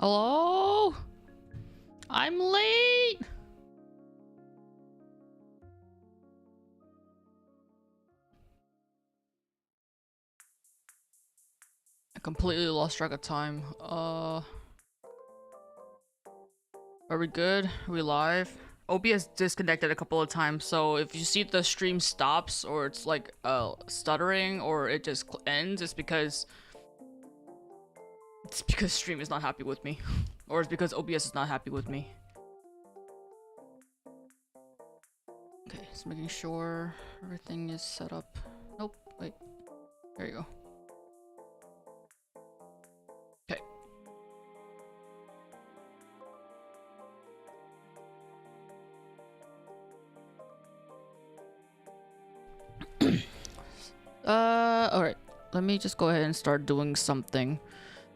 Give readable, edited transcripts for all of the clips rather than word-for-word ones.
Hello? I'm late! I completely lost track of time. Are we good? Are we live? OBS disconnected a couple of times, so if you see the stream stops or it's like stuttering or it just ends, it's because stream is not happy with me. Or it's because OBS is not happy with me. Okay, just making sure everything is set up. Nope, wait. There you go. Okay. Alright. Let me just go ahead and start doing something.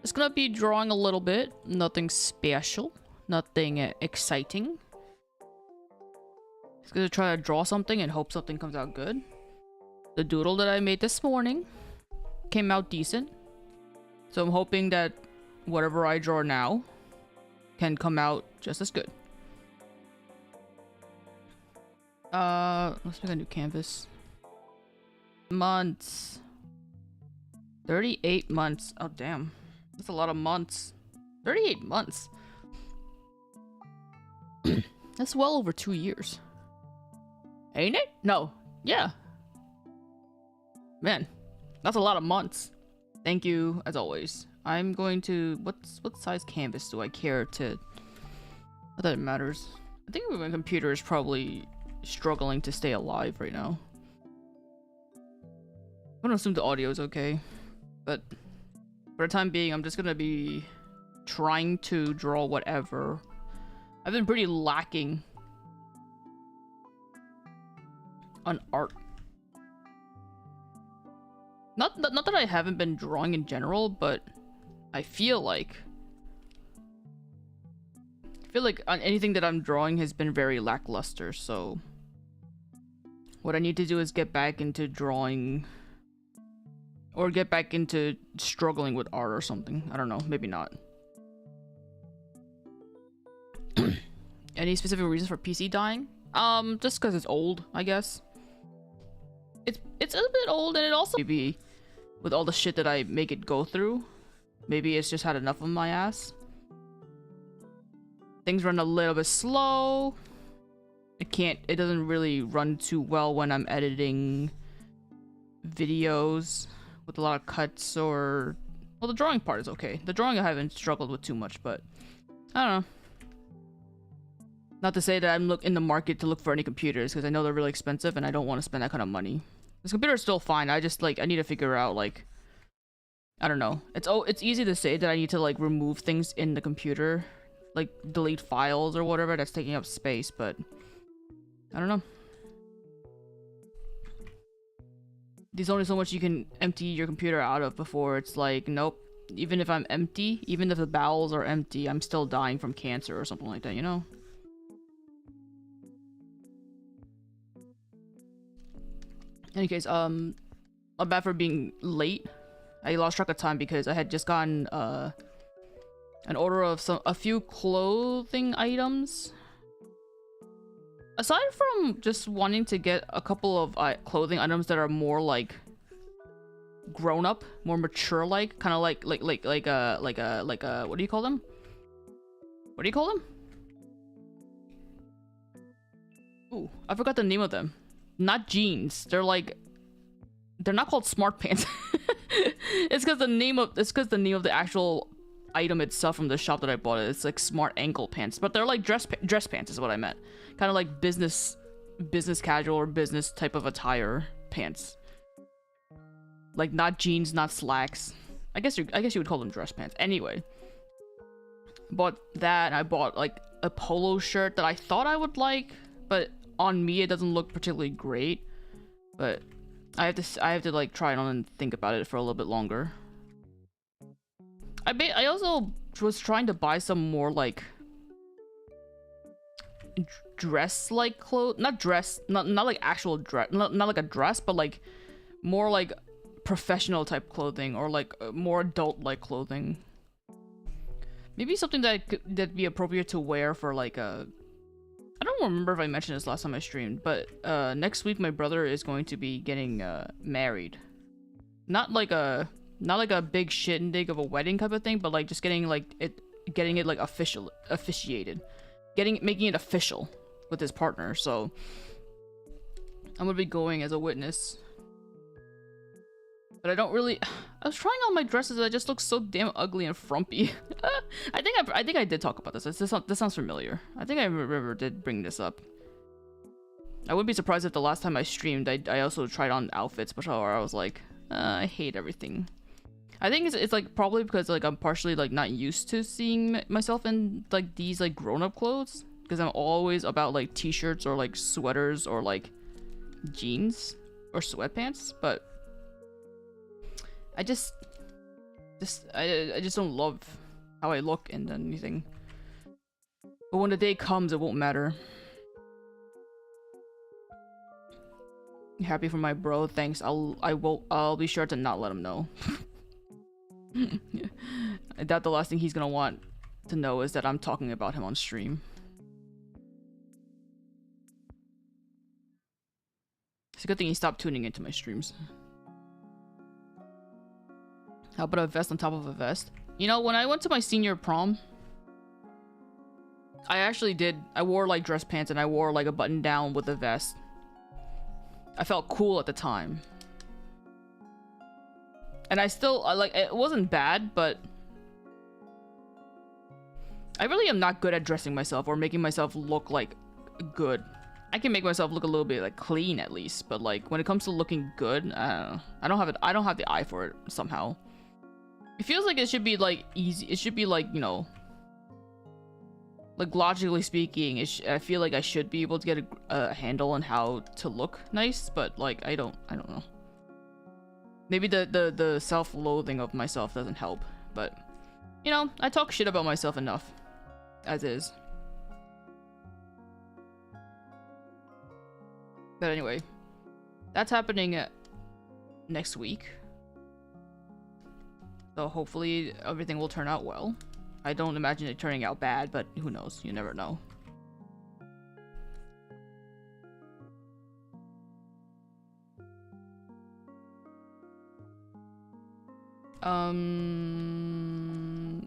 It's gonna be drawing a little bit. Nothing special. Nothing exciting. Just gonna try to draw something and hope something comes out good. The doodle that I made this morning came out decent. So I'm hoping that whatever I draw now can come out just as good. Let's make a new canvas. Months. 38 months. Oh, damn. That's a lot of months. 38 months. That's well over 2 years. Ain't it? No. Yeah. Man, that's a lot of months. Thank you, as always. I'm going to... What size canvas do I care to... Not that it matters. I think my computer is probably struggling to stay alive right now. I'm gonna assume the audio is okay. But for the time being, I'm just gonna be trying to draw whatever. I've been pretty lacking on art. Not that I haven't been drawing in general, but I feel like on anything that I'm drawing has been very lackluster, so what I need to do is get back into drawing or get back into struggling with art or something. I don't know, maybe not. Any specific reasons for PC dying? Just because it's old, I guess. It's a bit old, and it also maybe with all the shit that I make it go through, maybe it's just had enough of my ass. Things run a little bit slow. It doesn't really run too well when I'm editing videos with a lot of cuts or... Well, the drawing part is okay. The drawing I haven't struggled with too much, but I don't know. Not to say that I'm in the market to look for any computers, because I know they're really expensive and I don't want to spend that kind of money. This computer is still fine. I just I need to figure out I don't know. It's easy to say that I need to remove things in the computer, delete files or whatever that's taking up space, but I don't know. There's only so much you can empty your computer out of before it's nope. Even if I'm empty, even if the bowels are empty, I'm still dying from cancer or something like that, you know? In any case, I'm bad for being late. I lost track of time because I had just gotten an order of a few clothing items. Aside from just wanting to get a couple of clothing items that are more grown up, more mature, kind of like what do you call them? What do you call them? Ooh, I forgot the name of them. Not jeans. They're not called smart pants. It's because the name of the actual item itself from the shop that I bought it. It's smart ankle pants, but they're dress pants is what I meant. Kind of like business casual or business type of attire pants. Not jeans, not slacks. I guess you would call them dress pants. Anyway, bought that, and I bought a polo shirt that I thought I would like, but on me it doesn't look particularly great. But I have to try it on and think about it for a little bit longer. I also was trying to buy some more dress clothes, not actual dress, not like a dress, but more professional type clothing or more adult clothing. Maybe something that that'd be appropriate to wear for like a. I don't remember if I mentioned this last time I streamed, but next week my brother is going to be getting married. Not like a big shindig of a wedding type of thing, but like just getting it like officiated, making it official with his partner. So I'm gonna be going as a witness. But I don't really. I was trying on my dresses. I just look so damn ugly and frumpy. I think I did talk about this. This sounds familiar. I think I remember did bring this up. I wouldn't be surprised if the last time I streamed, I also tried on outfits, but I was like, I hate everything. I think it's like probably because like I'm partially like not used to seeing myself in like these like grown-up clothes, because I'm always about like t-shirts or like sweaters or like jeans or sweatpants, but I just don't love how I look in anything. But when the day comes, it won't matter. Happy for my bro. Thanks. I'll be sure to not let him know. I doubt the last thing he's gonna want to know is that I'm talking about him on stream. It's a good thing he stopped tuning into my streams. How about a vest on top of a vest? You know, when I went to my senior prom, I wore like dress pants and I wore like a button down with a vest. I felt cool at the time. And I like, it wasn't bad, but I really am not good at dressing myself or making myself look like good. I can make myself look a little bit like clean at least, but like when it comes to looking good, I don't know. I don't have the eye for it somehow. It feels like it should be like easy. It should be like, you know, like logically speaking, I feel like I should be able to get a handle on how to look nice, but like I don't know. Maybe the self-loathing of myself doesn't help, but you know, I talk shit about myself enough as is. But anyway, that's happening next week. So hopefully everything will turn out well. I don't imagine it turning out bad, but who knows? You never know.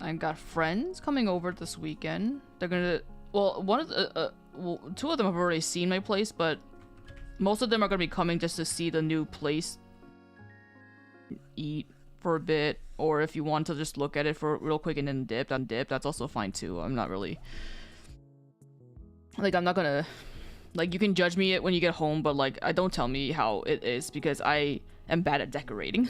I got friends coming over this weekend. They're gonna, well, two of them have already seen my place, but most of them are gonna be coming just to see the new place, eat for a bit, or if you want to just look at it for real quick and then dip, that's also fine too. I'm not really, like, I'm not gonna, like, you can judge me when you get home, but like, don't tell me how it is, because I am bad at decorating.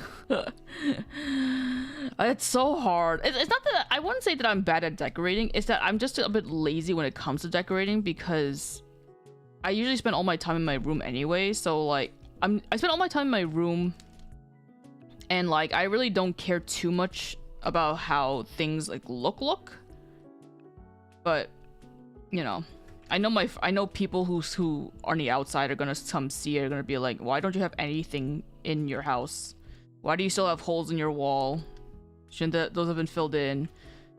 It's so hard. It's not that I wouldn't say that I'm bad at decorating, it's that I'm just a bit lazy when it comes to decorating, because I usually spend all my time in my room anyway. So like I spend all my time in my room, and like I really don't care too much about how things like look. But you know, I know people who are on the outside are gonna come see it, are gonna be like, why don't you have anything in your house? Why do you still have holes in your wall? Shouldn't those have been filled in?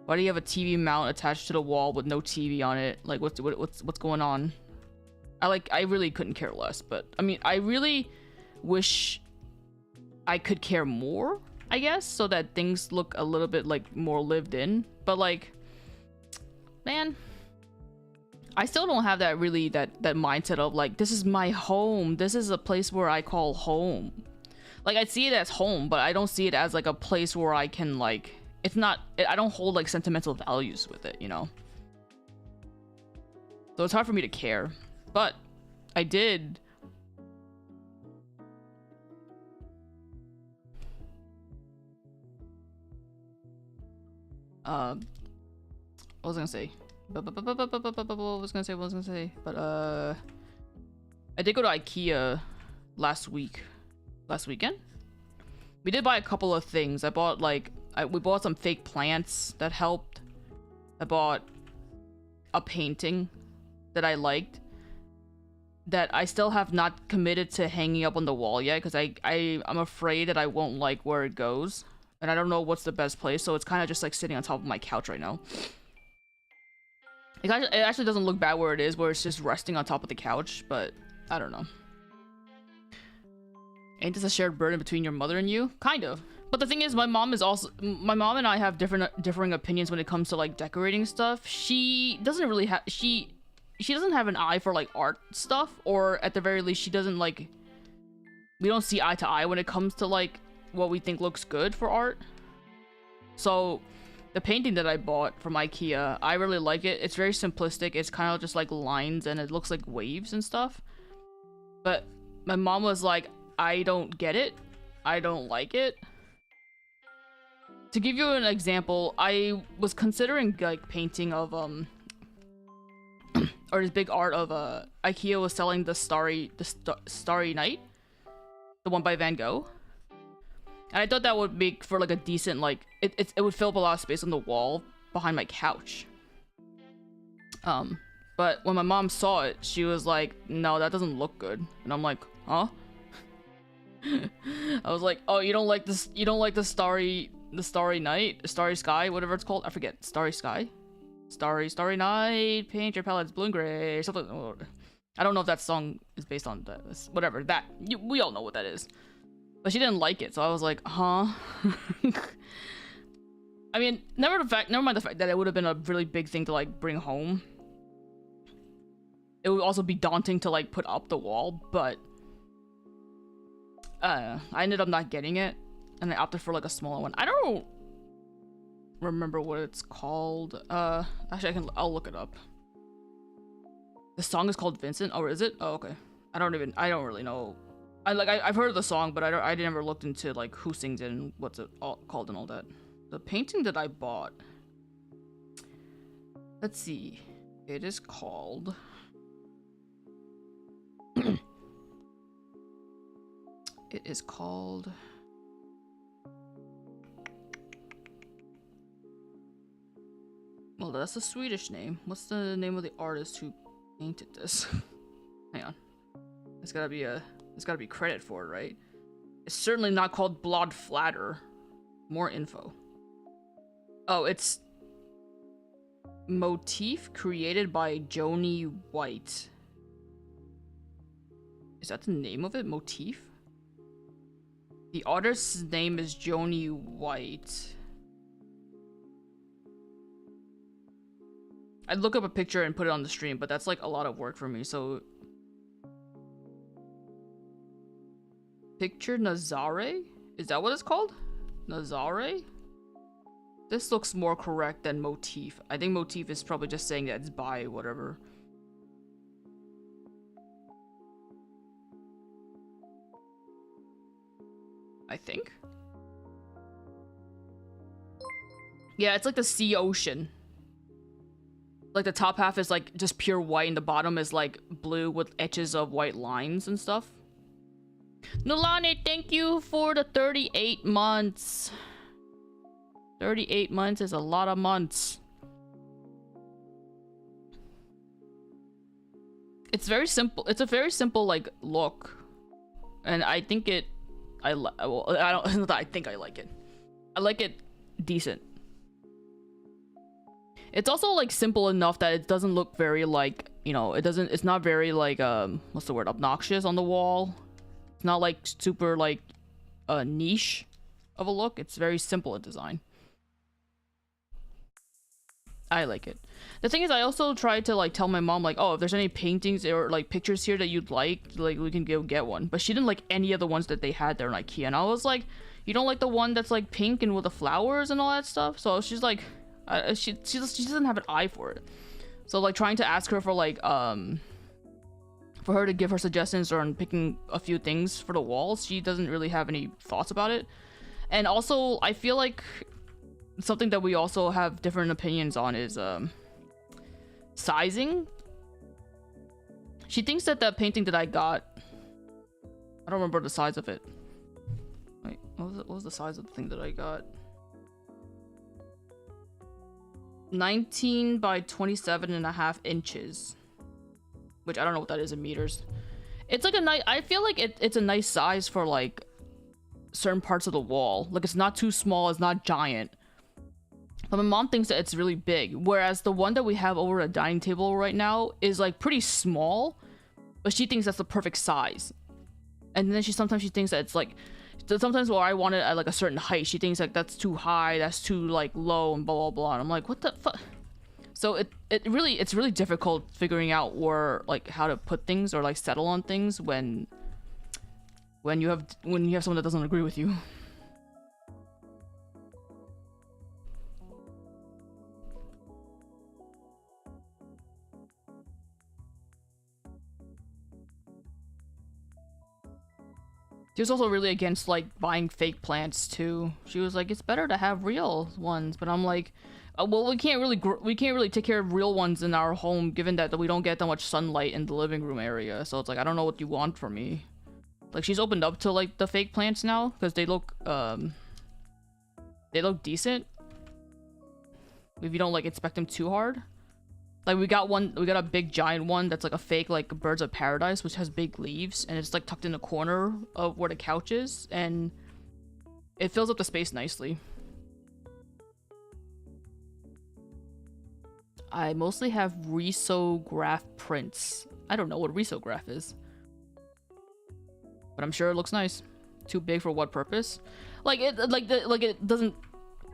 Why do you have a TV mount attached to the wall with no TV on it? Like, what's going on? I really couldn't care less, but I mean, I really wish I could care more, I guess, so that things look a little bit like more lived in. But like, man, I still don't have that mindset of like, this is my home. This is a place where I call home. Like, I see it as home, but I don't see it as like a place where I can like, I don't hold like sentimental values with it, you know? So it's hard for me to care. But I did. What was I gonna say? What was I gonna say? But I did go to IKEA last weekend. We did buy a couple of things. I bought we bought some fake plants that helped. I bought a painting that I liked, that I still have not committed to hanging up on the wall yet, because I'm afraid that I won't like where it goes. and I don't know what's the best place, so it's kind of just like sitting on top of my couch right now. It actually doesn't look bad where it is, where it's just resting on top of the couch, but I don't know. Ain't this a shared burden between your mother and you? Kind of. But the thing is, my mom and I have differing opinions when it comes to like decorating stuff. She doesn't really have she doesn't have an eye for like art stuff, or at the very least she doesn't like, we don't see eye to eye when it comes to like what we think looks good for art. So the painting that I bought from IKEA, I really like it. It's very simplistic. It's kind of just like lines and it looks like waves and stuff. But my mom was like, I don't get it. I don't like it. To give you an example, I was considering like painting of or this big art of IKEA was selling the Starry Night, the one by Van Gogh. And I thought that would make for like a decent, like it would fill up a lot of space on the wall behind my couch. But when my mom saw it, she was like, "No, that doesn't look good." And I'm like, "Huh?" I was like, "Oh, you don't like this? You don't like the Starry Night, Starry Sky, whatever it's called? I forget. Starry Sky, Starry Night. Paint your palettes blue and gray, or something." I don't know if that song is based on that. Whatever that. We all know what that is. But she didn't like it, so I was like, "Huh?" I mean, never mind the fact that it would have been a really big thing to like bring home. It would also be daunting to like put up the wall, but I ended up not getting it, and I opted for like a smaller one. I don't remember what it's called. Actually, I'll look it up. The song is called Vincent. Oh, is it? Oh, okay. I don't really know. I've heard of the song, but I never looked into like who sings it and what's it all called and all that. The painting that I bought, let's see, it is called it is called well, that's a Swedish name. What's the name of the artist who painted this? Hang on, there's gotta be credit for it, right? It's certainly not called Blood Flatter. More info. Oh, it's Motif, created by Joni White. Is that the name of it? Motif? The artist's name is Joni White. I'd look up a picture and put it on the stream, but that's like a lot of work for me, so... Picture Nazare? Is that what it's called? Nazare? This looks more correct than Motif. I think Motif is probably just saying that it's by whatever. I think. Yeah, it's like the sea ocean. Like the top half is like just pure white and the bottom is like blue with edges of white lines and stuff. Nulane, thank you for the 38 months. 38 months is a lot of months. It's very simple. It's a very simple like look, and I think it. I don't. I think I like it. I like it decent. It's also like simple enough that it doesn't look very like, you know, it's not very like what's the word, obnoxious on the wall. It's not like super like niche of a look. It's very simple in design. I like it. The thing is, I also tried to like tell my mom like, oh, if there's any paintings or like pictures here that you'd like we can go get one. But she didn't like any of the ones that they had there in IKEA, and I was like, you don't like the one that's like pink and with the flowers and all that stuff? So she's like, she doesn't have an eye for it. So like trying to ask her for like for her to give her suggestions on picking a few things for the walls, she doesn't really have any thoughts about it. And also, I feel like something that we also have different opinions on is sizing. She thinks that that painting that I got, I don't remember the size of it. Wait, what was the size of the thing that I got? 19 by 27.5 inches, which I don't know what that is in meters. It's like a nice, I feel like it's a nice size for like certain parts of the wall. Like, it's not too small, it's not giant. But my mom thinks that it's really big, whereas the one that we have over a dining table right now is like pretty small, but she thinks that's the perfect size. And then sometimes she thinks that it's like, sometimes where I want it at like a certain height, she thinks like that's too high, that's too like low, and blah blah blah. And I'm like, what the fuck? So it's really difficult figuring out where, like, how to put things or like settle on things when you have someone that doesn't agree with you. She was also really against like buying fake plants too. She was like, it's better to have real ones. But I'm like, well, we can't really take care of real ones in our home, given that we don't get that much sunlight in the living room area. So it's like, I don't know what you want from me. Like, she's opened up to like the fake plants now because they look decent if you don't like inspect them too hard. Like, we got a big giant one that's like a fake like birds of paradise, which has big leaves, and it's like tucked in the corner of where the couch is, and it fills up the space nicely. I mostly have risograph prints. I don't know what risograph is, but I'm sure it looks nice. Too big for what purpose? Like, it doesn't.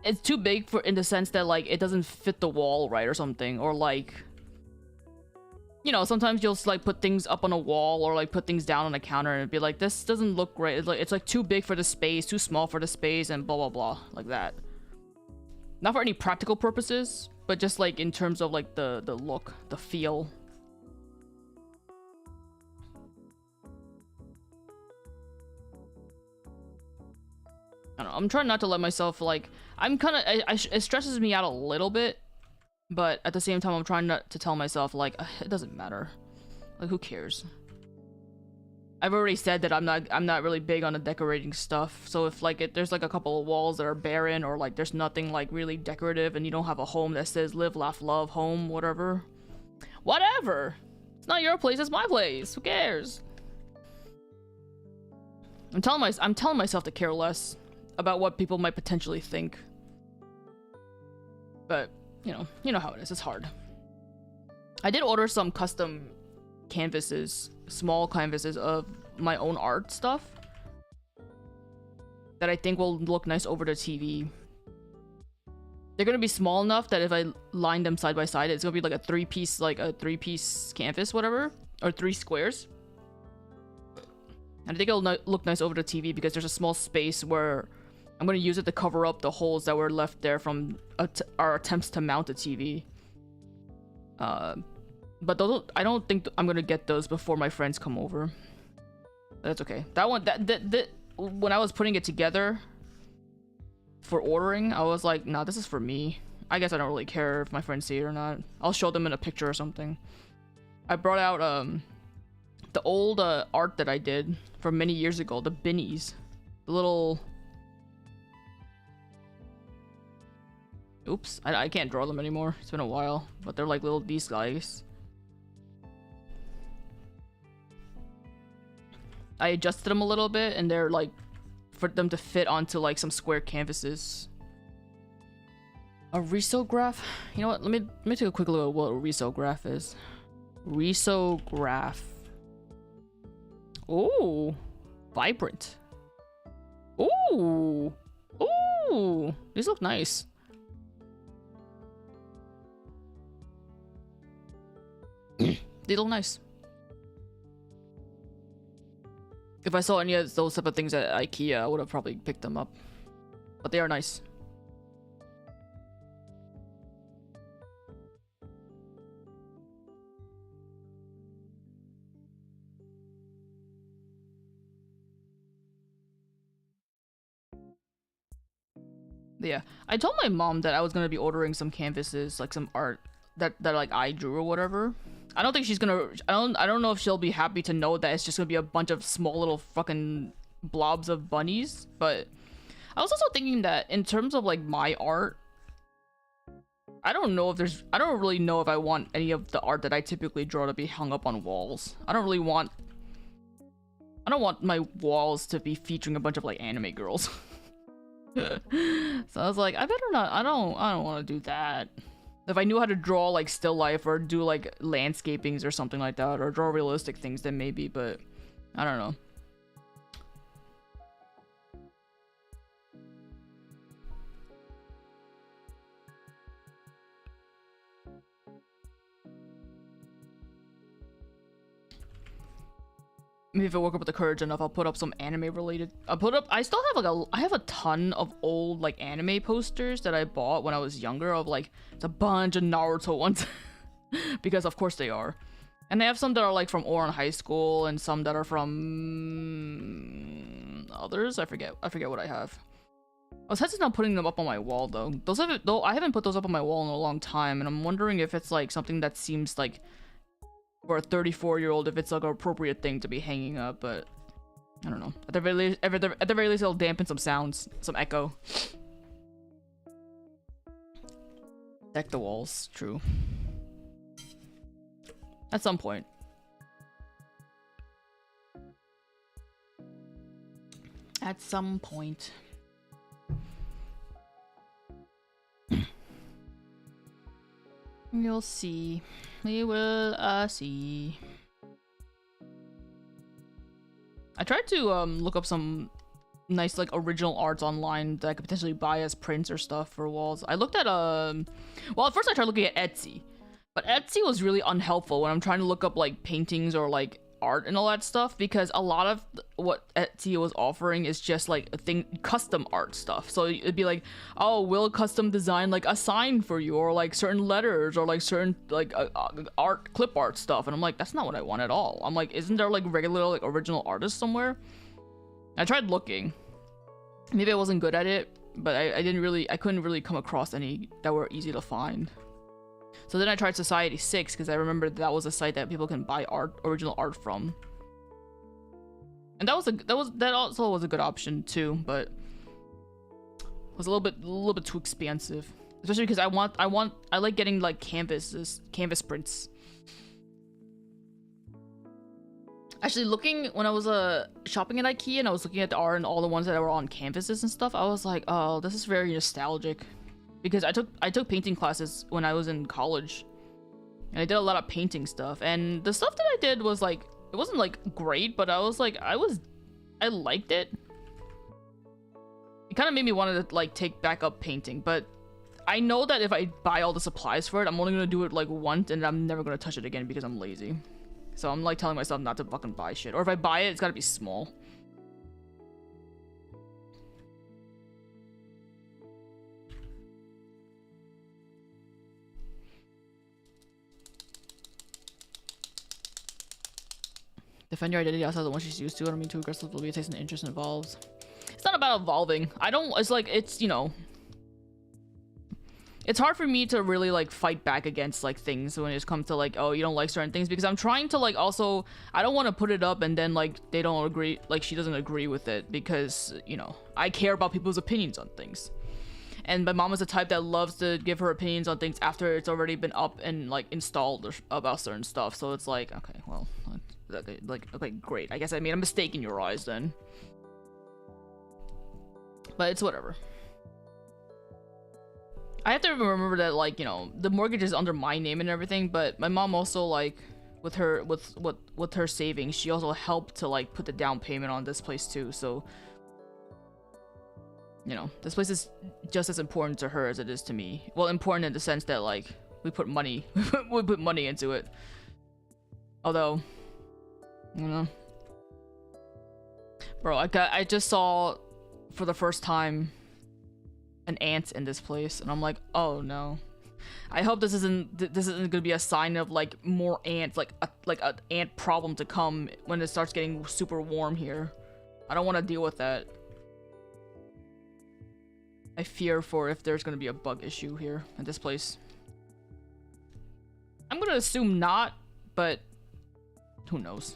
It's too big for, in the sense that like it doesn't fit the wall right or something, or like, you know, sometimes you'll like put things up on a wall or like put things down on a counter and it'd be like, this doesn't look right. It's like too big for the space, too small for the space, and blah blah blah, like that. Not for any practical purposes, but just like in terms of like the look, the feel. I don't know, I'm trying not to let myself like, I'm kind of, it stresses me out a little bit, but at the same time I'm trying not to tell myself like, it doesn't matter, like, who cares. I've already said that I'm not really big on the decorating stuff, so if like there's like a couple of walls that are barren, or like there's nothing like really decorative, and you don't have a home that says live, laugh, love, home, whatever, it's not your place, it's my place, who cares. I'm telling myself to care less about what people might potentially think. But, you know how it is, it's hard. I did order some custom canvases, small canvases of my own art stuff that I think will look nice over the TV. They're gonna be small enough that if I line them side by side, it's gonna be like a three-piece canvas, whatever, or 3 squares. And I think it'll look nice over the TV because there's a small space where I'm going to use it to cover up the holes that were left there from our attempts to mount a TV. But those, I don't think I'm going to get those before my friends come over. That's okay. That one, when I was putting it together for ordering, I was like, nah, this is for me. I guess I don't really care if my friends see it or not. I'll show them in a picture or something. I brought out the old art that I did from many years ago, the binnies. The little... Oops, I can't draw them anymore. It's been a while, but they're like these guys. I adjusted them a little bit, and they're like for them to fit onto like some square canvases. A risograph? You know what? Let me take a quick look at what a risograph is. Risograph. Ooh, vibrant. Ooh, ooh, these look nice. They look nice. If I saw any of those type of things at IKEA, I would have probably picked them up. But they are nice. But yeah, I told my mom that I was gonna be ordering some canvases, like some art that like I drew or whatever. I don't think she's gonna. I don't know if she'll be happy to know that it's just gonna be a bunch of small little fucking blobs of bunnies. But I was also thinking that in terms of like my art, I don't really know if I want any of the art that I typically draw to be hung up on walls. I don't really want I don't want my walls to be featuring a bunch of like anime girls. So I was like, I better not. I don't want to do that. If I knew how to draw like still life or do like landscapings or something like that, or draw realistic things, then maybe. But I don't know. Maybe if I woke up with the courage enough, I'll put up some anime related. I still have like I have a ton of old like anime posters that I bought when I was younger of like, it's a bunch of Naruto ones. Because of course they are. And I have some that are like from Ouran High School and some that are from others. I forget what I have. I was hesitant on putting them up on my wall though. I haven't put those up on my wall in a long time, and I'm wondering if it's like something that seems like for a 34-year-old, if it's like an appropriate thing to be hanging up, but I don't know. At the very least, it'll dampen some sounds, some echo. Deck the walls, true. At some point. At some point. You'll see. We will see. I tried to look up some nice like original arts online that I could potentially buy as prints or stuff for walls. I looked at well, at first I tried looking at Etsy, but Etsy was really unhelpful when I'm trying to look up like paintings or like art and all that stuff, because a lot of what Etsy was offering is just like custom art stuff. So it'd be like, oh, we'll custom design like a sign for you, or like certain letters, or like certain like clip art stuff, and I'm like, that's not what I want at all. I'm like, isn't there like regular like original artists somewhere? I tried looking. Maybe I wasn't good at it, but I couldn't really come across any that were easy to find. So then I tried Society 6 because I remember that was a site that people can buy original art from, and that also was a good option too, but it was a little bit too expensive, especially because I like getting like canvas prints. Actually, looking when I was shopping at IKEA and I was looking at the art and all the ones that were on canvases and stuff, I was like, oh, this is very nostalgic. Because I took painting classes when I was in college, and I did a lot of painting stuff, and the stuff that I did was like, it wasn't like great, but I liked it. It kind of made me want to like take back up painting, but I know that if I buy all the supplies for it, I'm only gonna do it like once, and I'm never gonna touch it again because I'm lazy. So I'm like telling myself not to fucking buy shit, or if I buy it, it's gotta be small. Defend your identity outside the one she's used to. I don't mean too aggressive, but it takes an interest and evolves. It's not about evolving. It's like, it's, you know, it's hard for me to really like fight back against like things when it comes to like, oh, you don't like certain things, because I'm trying to like also, I don't want to put it up and then like they don't agree, like she doesn't agree with it, because, you know, I care about people's opinions on things. And my mom is the type that loves to give her opinions on things after it's already been up and like installed about certain stuff. So it's like, okay, well, okay, great. I guess I made a mistake in your eyes then. But it's whatever. I have to remember that, like, you know, the mortgage is under my name and everything, but my mom also, like, with her savings, she also helped to like put the down payment on this place too. So, you know, this place is just as important to her as it is to me. Well, important in the sense that like we put money into it. Although, you know, bro, I just saw for the first time an ant in this place, and I'm like, oh no. I hope this isn't gonna be a sign of like more ants, like a ant problem to come when it starts getting super warm here. I don't want to deal with that. I fear for if there's gonna be a bug issue here at this place. I'm gonna assume not, but who knows?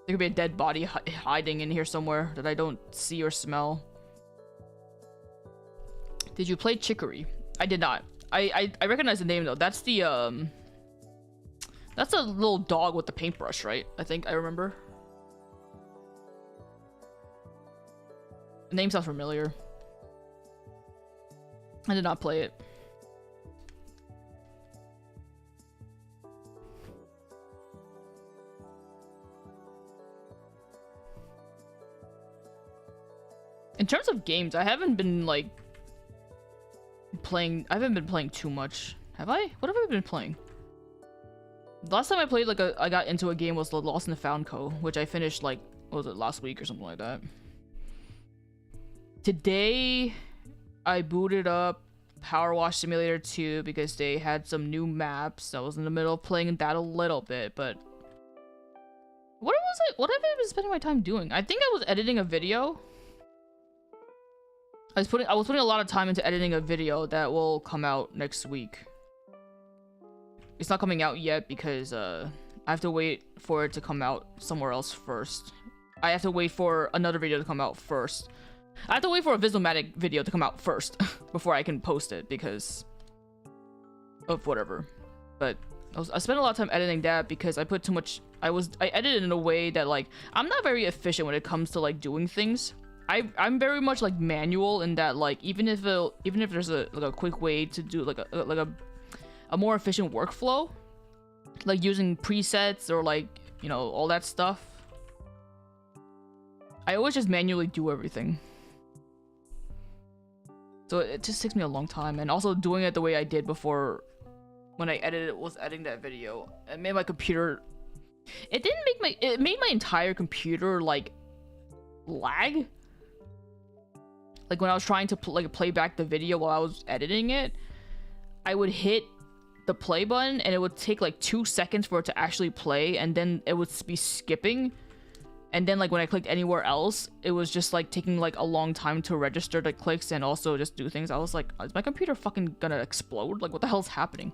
There could be a dead body hiding in here somewhere that I don't see or smell. Did you play Chicory? I did not. I recognize the name though. That's the that's a little dog with the paintbrush, right? I think I remember. The name sounds familiar. I did not play it. In terms of games, I haven't been like playing. I haven't been playing too much. Have I? What have I been playing? The last time I played I got into a game was the Lost and Found Co, which I finished like, what was it, last week or something like that. Today, I booted up Power Wash Simulator 2 because they had some new maps. I was in the middle of playing that a little bit, but what have I been spending my time doing? I think I was editing a video. I was putting a lot of time into editing a video that will come out next week. It's not coming out yet because I have to wait for it to come out somewhere else first. I have to wait for another video to come out first. I have to wait for a Visumatic video to come out first before I can post it because of whatever. But I spent a lot of time editing that because I put too much. I edited in a way that like I'm not very efficient when it comes to like doing things. I'm very much like manual in that like even if there's a quick way to do like a more efficient workflow, like using presets or like, you know, all that stuff, I always just manually do everything. So it just takes me a long time, and also doing it the way I did before when I was editing that video, it made my computer, it made my entire computer like lag. Like when I was trying to play back the video while I was editing it, I would hit the play button and it would take like 2 seconds for it to actually play, and then it would be skipping, and then like when I clicked anywhere else, it was just like taking like a long time to register the clicks and also just do things. I was like, is my computer fucking gonna explode? Like what the hell's happening?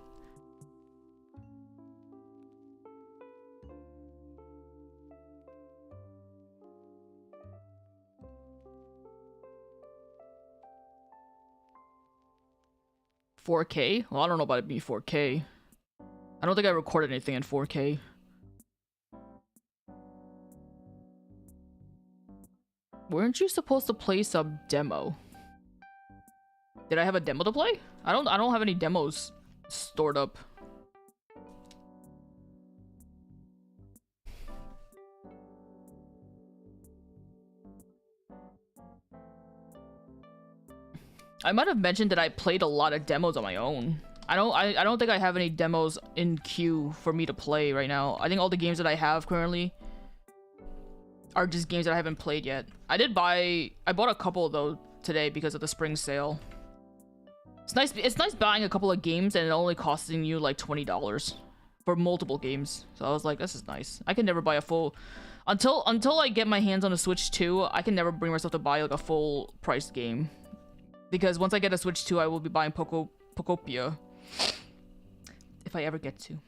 $4K? Well, I don't know about it being 4K. I don't think I recorded anything in 4K. Weren't you supposed to play some demo? Did I have a demo to play? I don't have any demos stored up. I might have mentioned that I played a lot of demos on my own. I don't think I have any demos in queue for me to play right now. I think all the games that I have currently are just games that I haven't played yet. I bought a couple though today because of the spring sale. It's nice buying a couple of games and it only costing you like $20 for multiple games. So I was like, this is nice. I can never buy a full until I get my hands on a Switch 2, I can never bring myself to buy like a full priced game. Because once I get a Switch 2, I will be buying Pokopia. If I ever get to.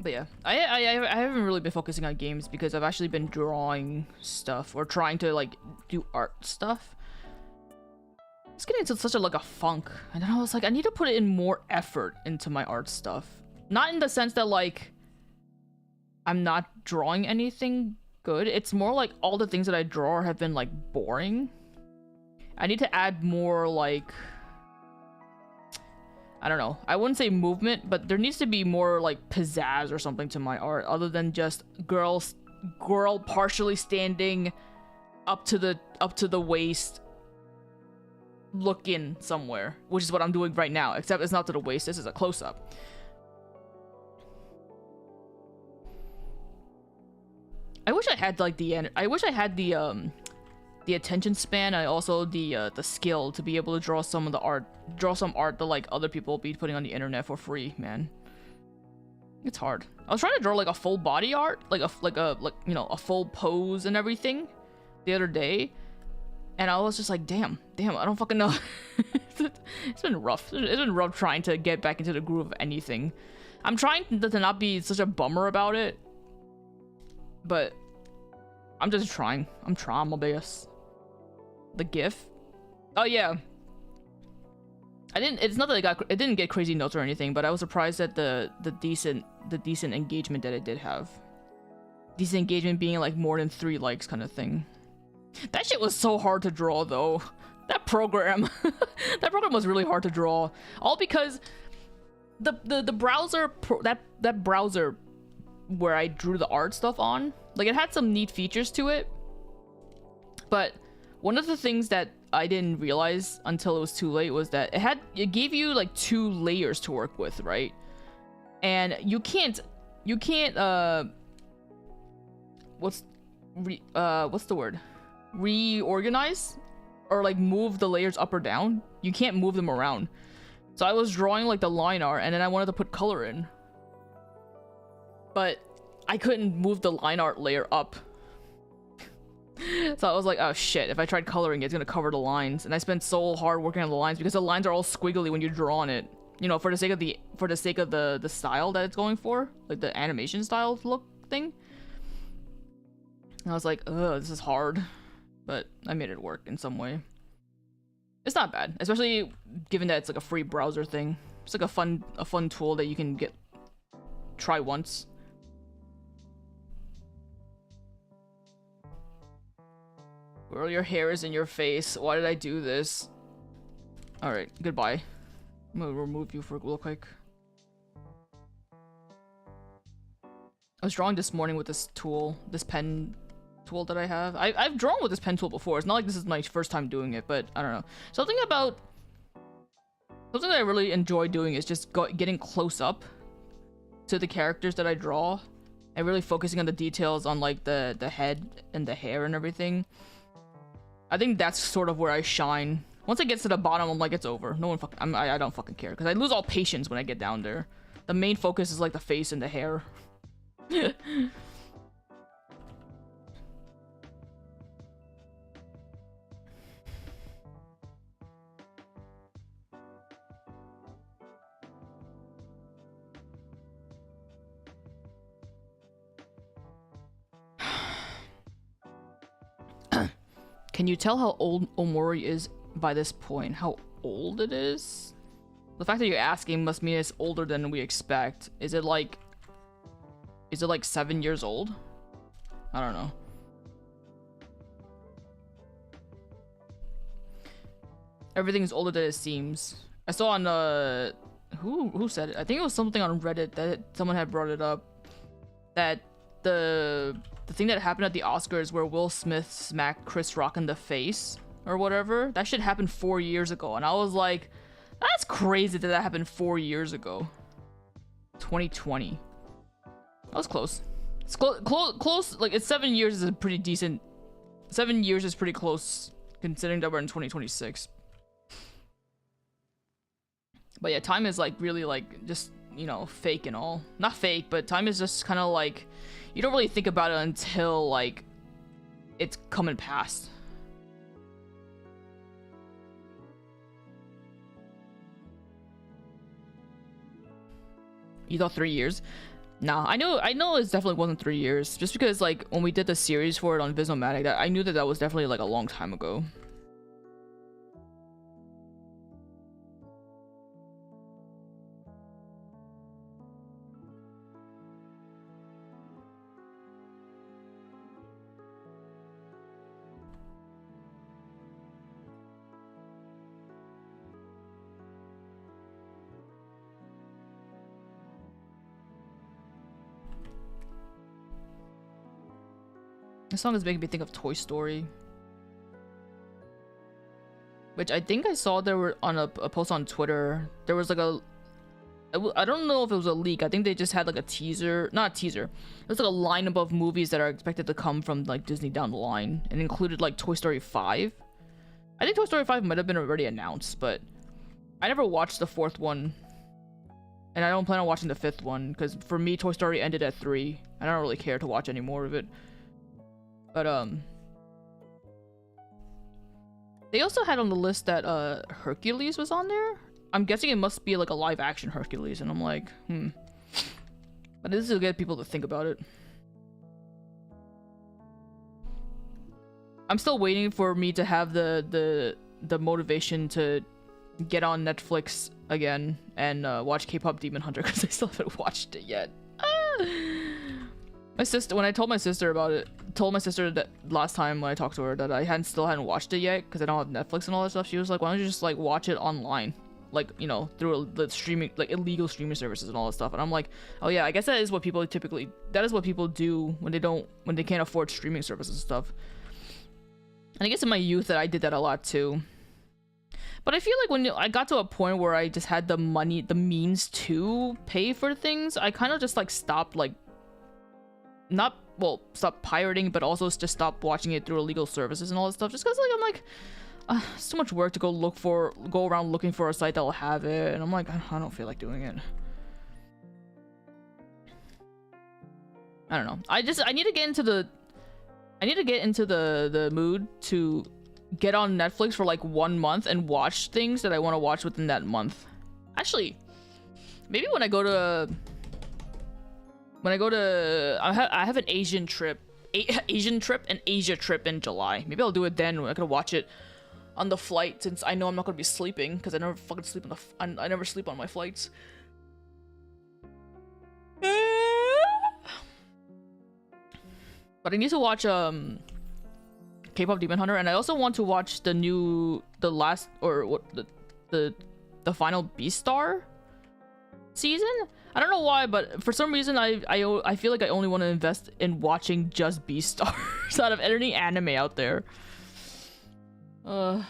But yeah, I haven't really been focusing on games because I've actually been drawing stuff or trying to like do art stuff. It's getting into such a funk, and then I was like, I need to put in more effort into my art stuff. Not in the sense that like I'm not drawing anything good. It's more like all the things that I draw have been like boring. I need to add more like, I don't know. I wouldn't say movement, but there needs to be more like pizzazz or something to my art other than just girl partially standing up to the waist looking somewhere, which is what I'm doing right now, except it's not to the waist. This is a close-up. I wish I had like the attention span and also the skill to be able to draw some art that like other people be putting on the internet for free, man. It's hard. I was trying to draw like a full body art, like you know, a full pose and everything the other day. And I was just like, damn, I don't fucking know. It's been rough. It's been rough trying to get back into the groove of anything. I'm trying to not be such a bummer about it. But I'm just trying. I'm trying my best. The GIF? Oh, yeah. It's not that it didn't get crazy notes or anything, but I was surprised at the decent engagement that it did have. Decent engagement being like more than 3 likes kind of thing. That shit was so hard to draw though. That program, that program was really hard to draw. All because the browser that browser where I drew the art stuff on, like it had some neat features to it, but one of the things that I didn't realize until it was too late was that it gave you like 2 layers to work with, right? And you can't what's the word? Reorganize or like move the layers up or down. You can't move them around. So I was drawing like the line art and then I wanted to put color in, but I couldn't move the line art layer up. So I was like, oh shit, if I tried coloring it's gonna cover the lines, and I spent so hard working on the lines because the lines are all squiggly when you draw on it, you know, for the sake of the style that it's going for, like the animation style look thing. And I was like, ugh, this is hard, but I made it work in some way. It's not bad, especially given that it's like a free browser thing. It's like a fun tool that you can try once. Girl, your hair is in your face. Why did I do this? Alright, goodbye. I'm gonna remove you for real quick. I was drawing this morning with this tool, this pen tool that I have. I've drawn with this pen tool before. It's not like this is my first time doing it, but I don't know. Something that I really enjoy doing is just getting close up to the characters that I draw and really focusing on the details on like the head and the hair and everything. I think that's sort of where I shine. Once it gets to the bottom, I'm like, it's over. No one I don't fucking care because I lose all patience when I get down there. The main focus is like the face and the hair. Can you tell how old Omori is by this point? How old it is? The fact that you're asking must mean it's older than we expect. Is it like 7 years old? I don't know. Everything is older than it seems. I saw on who said it? I think it was something on Reddit that someone had brought it up, that the thing that happened at the Oscars where Will Smith smacked Chris Rock in the face or whatever, that shit happened 4 years ago, and I was like, that's crazy that happened 4 years ago. 2020. That was close. It's close. Like, it's 7 years is a pretty decent. 7 years is pretty close considering that we're in 2026. But yeah, time is like really like just, you know, fake and all. Not fake, but time is just kind of like, you don't really think about it until like it's coming past. You thought 3 years? Nah, I know it definitely wasn't 3 years. Just because like when we did the series for it on Vismatic, I knew that was definitely like a long time ago. This song is making me think of Toy Story, which I think I saw there were on a post on Twitter. There was like I don't know if it was a leak. I think they just had like a teaser, not a teaser. It was like a lineup of movies that are expected to come from like Disney down the line, and included like Toy Story 5. I think Toy Story 5 might have been already announced, but I never watched the 4th one, and I don't plan on watching the 5th one because for me Toy Story ended at 3, and I don't really care to watch any more of it. But they also had on the list that Hercules was on there. I'm guessing it must be like a live action Hercules, and I'm like, But this will get people to think about it. I'm still waiting for me to have the motivation to get on Netflix again and watch K-pop Demon Hunter because I still haven't watched it yet. My sister, when I told my sister about it, that last time when I talked to her that I still hadn't watched it yet because I don't have Netflix and all that stuff. She was like, "Why don't you just like watch it online, like you know, through the streaming, like illegal streaming services and all that stuff?" And I'm like, "Oh yeah, I guess that is what people do when they can't afford streaming services and stuff." And I guess in my youth that I did that a lot too. But I feel like when I got to a point where I just had the money, the means to pay for things, I kind of just like stopped like. Stop pirating, but also just stop watching it through illegal services and all that stuff. Just because, like, I'm like, it's too much work to go around looking for a site that'll have it, and I'm like, I don't feel like doing it. I don't know. I need to get into the mood to get on Netflix for like 1 month and watch things that I want to watch within that month. Actually, maybe when I go to. I have an Asian trip and Asia trip in July. Maybe I'll do it then. I could watch it on the flight since I know I'm not gonna be sleeping because I never fucking sleep I never sleep on my flights. But I need to watch K-pop Demon Hunter, and I also want to watch the final Beastar season. I don't know why, but for some reason I feel like I only want to invest in watching just Beastars out of any anime out there. I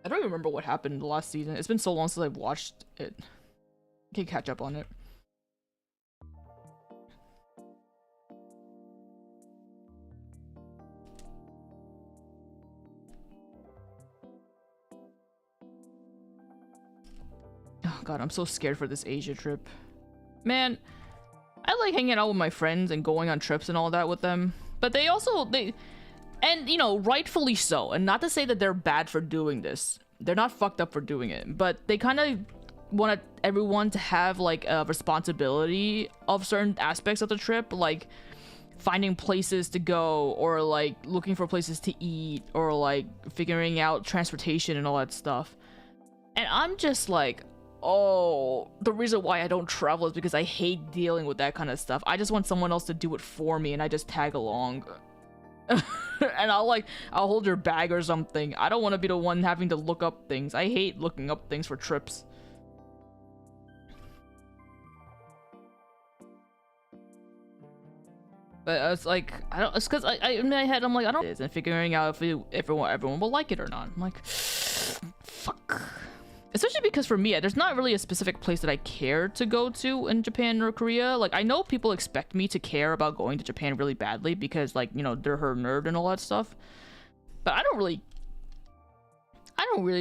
don't even remember what happened the last season. It's been so long since I've watched it. I can catch up on it. Oh god, I'm so scared for this Asia trip. Man, I like hanging out with my friends and going on trips and all that with them. But and you know, rightfully so. And not to say that they're bad for doing this. They're not fucked up for doing it. But they kind of want everyone to have like a responsibility of certain aspects of the trip. Like finding places to go, or like looking for places to eat, or like figuring out transportation and all that stuff. And I'm just like, oh, the reason why I don't travel is because I hate dealing with that kind of stuff. I just want someone else to do it for me and I just tag along. And I'll hold your bag or something. I don't want to be the one having to look up things. I hate looking up things for trips. But it's like, it's because in my head I'm like, I don't know, and figuring out if everyone will like it or not. I'm like, fuck. Especially because for me, there's not really a specific place that I care to go to in Japan or Korea. Like, I know people expect me to care about going to Japan really badly because, like, you know, they're her nerd and all that stuff. But I don't really,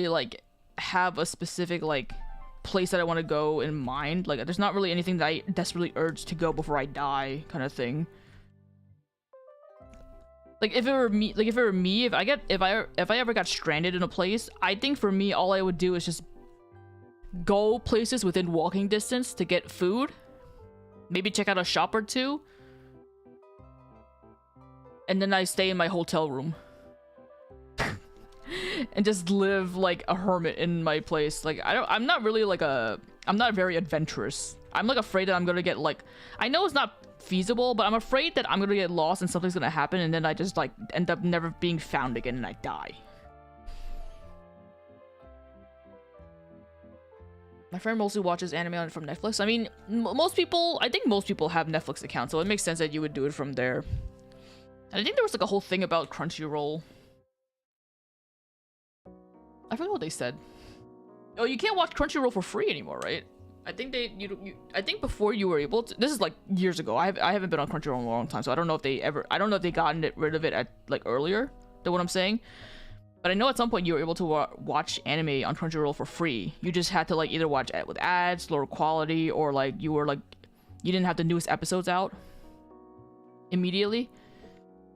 like, have a specific, like, place that I want to go in mind. Like, there's not really anything that I desperately urge to go before I die kind of thing. Like, if I ever got stranded in a place, I think for me, all I would do is just go places within walking distance to get food, maybe check out a shop or two, and then I stay in my hotel room and just live like a hermit in my place. Like, I'm not very adventurous. I'm like afraid that I'm gonna get like, I know it's not feasible, but I'm afraid that I'm gonna get lost and something's gonna happen and then I just like end up never being found again and I die. My friend mostly watches anime from Netflix. I mean, I think most people have Netflix accounts, so it makes sense that you would do it from there. And I think there was like a whole thing about Crunchyroll. I forgot what they said. Oh, you can't watch Crunchyroll for free anymore, right? I think I think before you were able to. This is like years ago. I haven't been on Crunchyroll in a long time, so I don't know if they gotten rid of it at like earlier than what I'm saying. But I know at some point you were able to watch anime on Crunchyroll for free. You just had to like either watch it with ads, lower quality, or like you didn't have the newest episodes out immediately.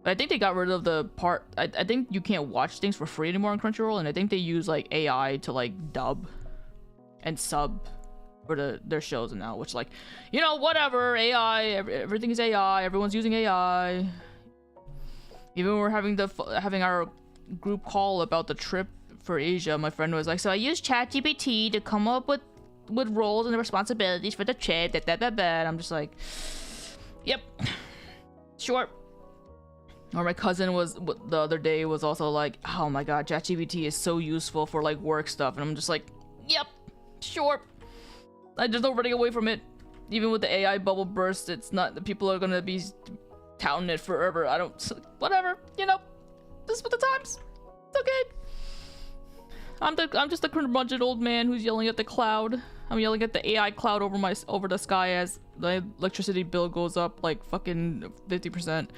But I think they got rid of the part. I think you can't watch things for free anymore on Crunchyroll, and I think they use like AI to like dub and sub for their shows now, which like, you know, whatever, AI, everything is AI, everyone's using AI. Even when we're having our group call about the trip for Asia, my friend was like, so I used ChatGPT to come up with roles and responsibilities for the trip. And I'm just like, yep, sure. Or my cousin was the other day was also like, oh my god, ChatGPT is so useful for like work stuff, and I'm just like, yep, sure. There's no running away from it. Even with the AI bubble burst, it's not the people are gonna be touting it forever. I don't, whatever, you know. This is for the times. It's okay. I'm just a curmudgeon old man who's yelling at the cloud. I'm yelling at the AI cloud over the sky as the electricity bill goes up like fucking 50%.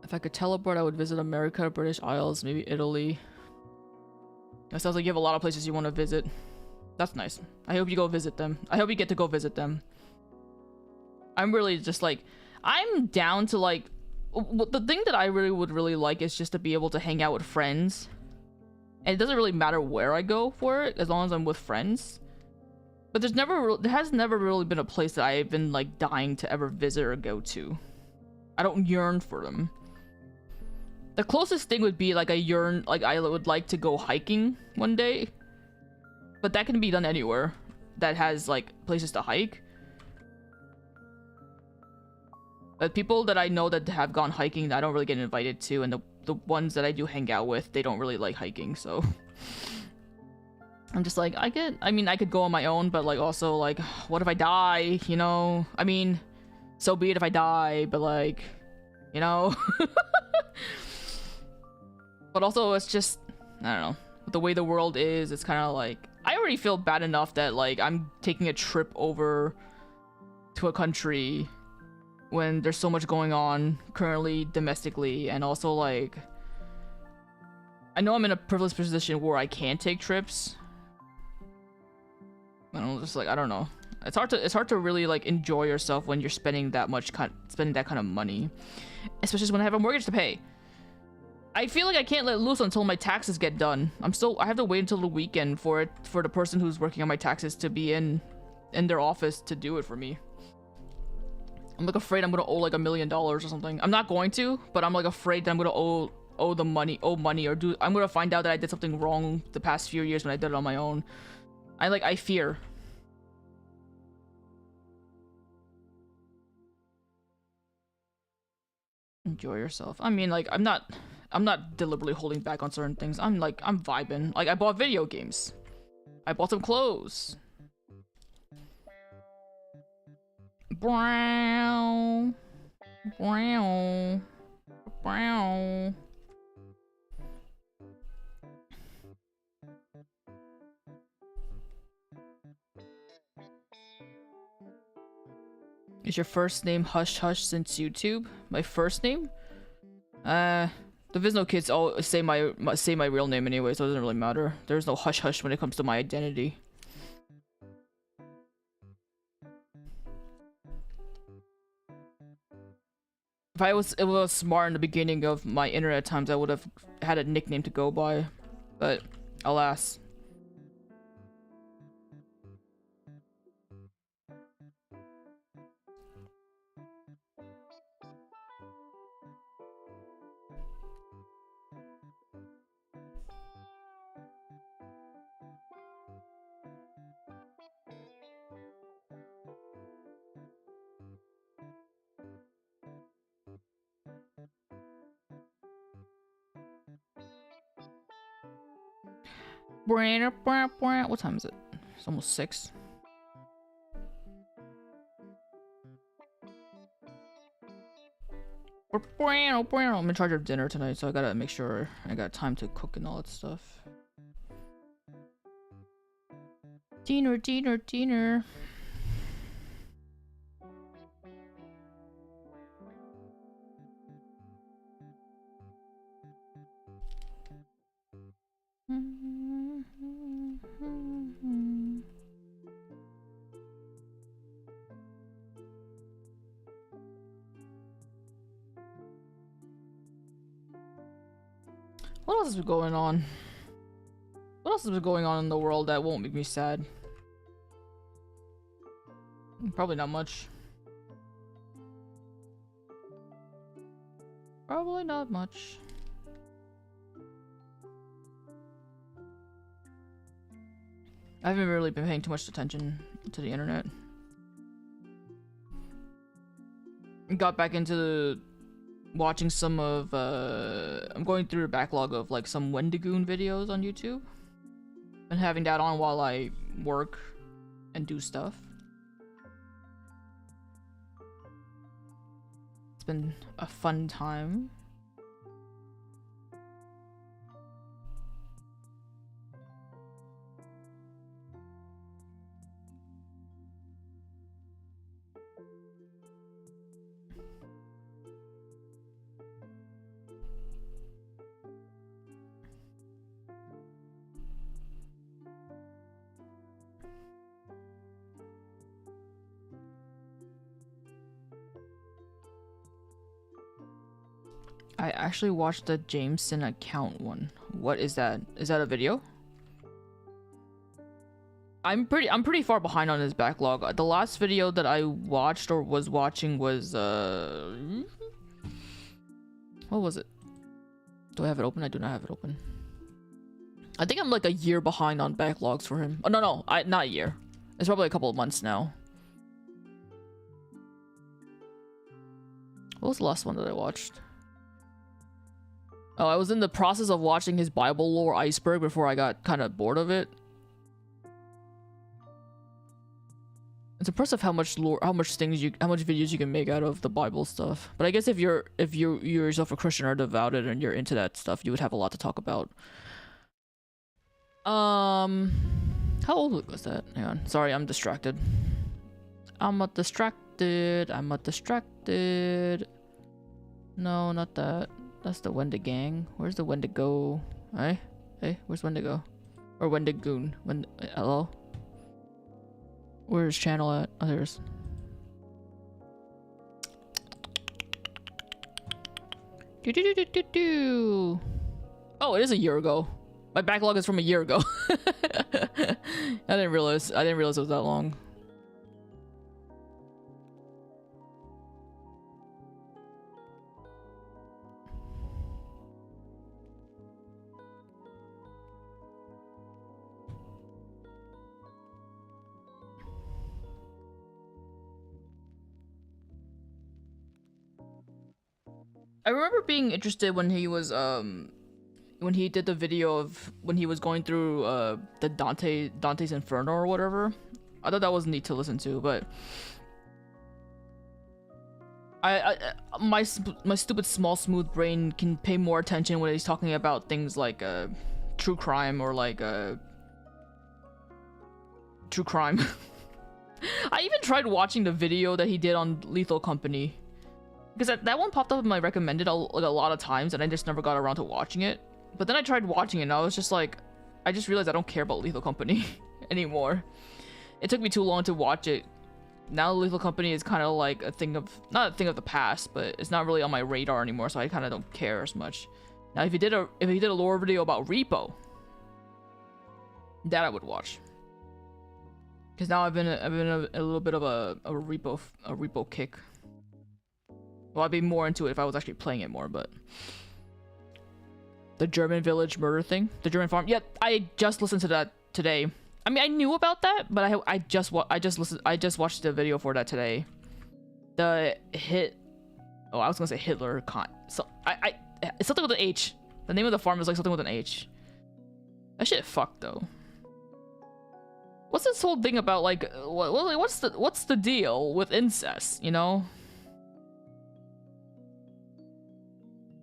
If I could teleport, I would visit America, British Isles, maybe Italy. That sounds like you have a lot of places you want to visit. That's nice. I hope you go visit them. I hope you get to go visit them. I'm really just like, I'm down to like, the thing that I really would like is just to be able to hang out with friends. And it doesn't really matter where I go for it, as long as I'm with friends. But there has never really been a place that I've been like dying to ever visit or go to. I don't yearn for them. The closest thing would be like I would like to go hiking one day. But that can be done anywhere that has like places to hike. But people that I know that have gone hiking, I don't really get invited to, and the ones that I do hang out with, they don't really like hiking, so I'm just like, I mean I could go on my own, but like also like, what if I die, you know? I mean, so be it if I die, but like, you know. But also it's just, I don't know, with the way the world is, it's kind of like, I already feel bad enough that like I'm taking a trip over to a country when there's so much going on currently domestically, and also like, I know I'm in a privileged position where I can take trips. And I'm just like, I don't know. It's hard to really like enjoy yourself when you're spending that kind of money, especially when I have a mortgage to pay. I feel like I can't let loose until my taxes get done. I have to wait until the weekend for the person who's working on my taxes to be in their office to do it for me. I'm like afraid I'm gonna owe like $1 million or something. I'm not going to, but I'm like afraid that I'm gonna owe money, or I'm gonna find out that I did something wrong the past few years when I did it on my own. I fear. Enjoy yourself. I mean, like, I'm not deliberately holding back on certain things. I'm vibing. Like, I bought video games. I bought some clothes. Brown. Brown. Brown. Is your first name Hush Hush since YouTube? My first name? The Visno kids all say my real name anyway, so it doesn't really matter. There's no hush hush when it comes to my identity. If I was smart in the beginning of my internet times, I would have had a nickname to go by, but alas. What time is it? It's almost 6. I'm in charge of dinner tonight, so I gotta make sure I got time to cook and all that stuff. Dinner. What else is going on? What else is going on in the world that won't make me sad? Probably not much. Probably not much. I haven't really been paying too much attention to the internet. Got back into watching some of I'm going through a backlog of like some Wendigoon videos on YouTube and having that on while I work and do stuff. It's been a fun time. I actually watched the Jameson account one. What is that? Is that a video? I'm pretty far behind on his backlog. The last video that I watched or was watching was what was it? Do I have it open? I do not have it open. I think I'm like a year behind on backlogs for him. Oh no, not a year. It's probably a couple of months now. What was the last one that I watched? Oh, I was in the process of watching his Bible lore iceberg before I got kind of bored of it. It's impressive how much lore, how much videos you can make out of the Bible stuff. But I guess if you're yourself a Christian or devoted and you're into that stuff, you would have a lot to talk about. How old was that? Hang on. Sorry, I'm distracted. I'm distracted. No, not that. That's the Wendigang. Where's the Wendigo? Hey, where's Wendigo? Or Wendigoon? Hello? Where's channel at? Oh, there's. Oh, it is a year ago. My backlog is from a year ago. I didn't realize it was that long. I remember being interested when he was when he did the video of when he was going through the Dante's Inferno or whatever. I thought that was neat to listen to, but my stupid small smooth brain can pay more attention when he's talking about things like true crime or like true crime. I even tried watching the video that he did on Lethal Company. Because that one popped up in my recommended like a lot of times, and I just never got around to watching it. But then I tried watching it, and I was just like, I just realized I don't care about Lethal Company anymore. It took me too long to watch it. Now Lethal Company is kind of like a thing of, not a thing of the past, but it's not really on my radar anymore, so I kind of don't care as much. Now if he did a lore video about Repo, that I would watch. Because now I've been a little bit of a Repo kick. Well, I'd be more into it if I was actually playing it more, but the German village murder thing, the German farm. Yeah, I just listened to that today. I mean, I knew about that, but I just watched the video for that today. The hit. Oh, I was gonna say Hitler. So it's something with an H. The name of the farm is like something with an H. That shit fucked though. What's this whole thing about like what's the deal with incest? You know.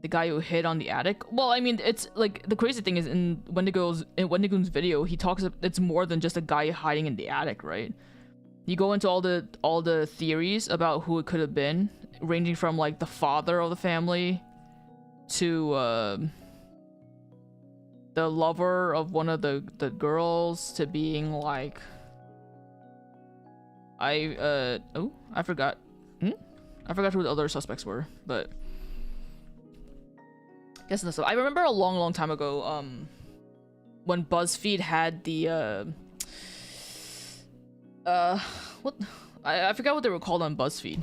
The guy who hid on the attic. Well, I mean, it's like the crazy thing is in Wendigoon's video, he talks. It's more than just a guy hiding in the attic, right? You go into all the theories about who it could have been, ranging from like the father of the family to the lover of one of the girls to being like I forgot. I forgot who the other suspects were, but. Guessing this up. I remember a long time ago, when BuzzFeed had the what I forgot what they were called on BuzzFeed.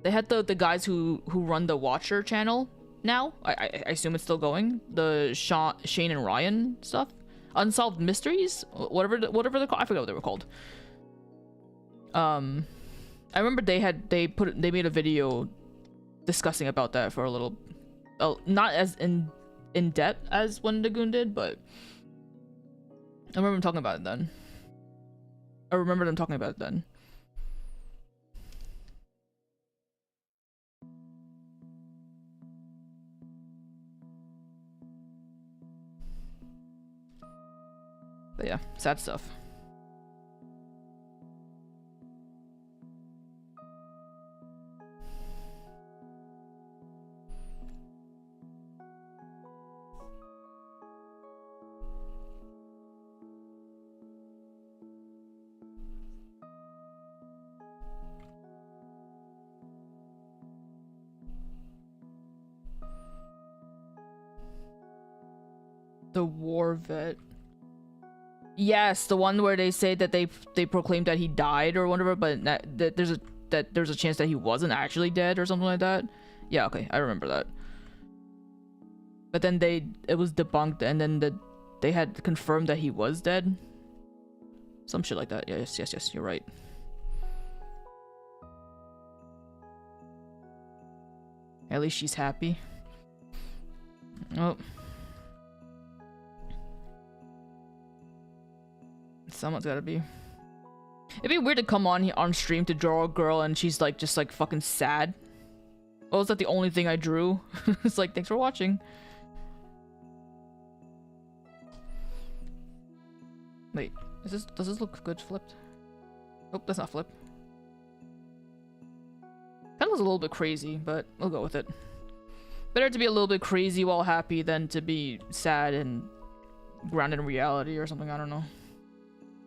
They had the guys who run the Watcher channel. now. I assume it's still going. The Shane and Ryan stuff, Unsolved Mysteries, whatever they're called. I forget what they were called. I remember they made a video discussing about that for a little, not as in depth as when Lagoon did, but I remember them talking about it then. But yeah, sad stuff. The war vet. Yes, the one where they say that they proclaimed that he died or whatever, but that there's a chance that he wasn't actually dead or something like that. Yeah, okay, I remember that. But then it was debunked, and then they had confirmed that he was dead. Some shit like that. Yes, you're right. At least she's happy. Oh. Someone's gotta be. It'd be weird to come on stream to draw a girl and she's like just like fucking sad. Oh, is that the only thing I drew? It's like, thanks for watching. Wait, does this look good flipped? Oh, that's not flip. Kinda looks a little bit crazy, but we'll go with it. Better to be a little bit crazy while happy than to be sad and grounded in reality or something, I don't know.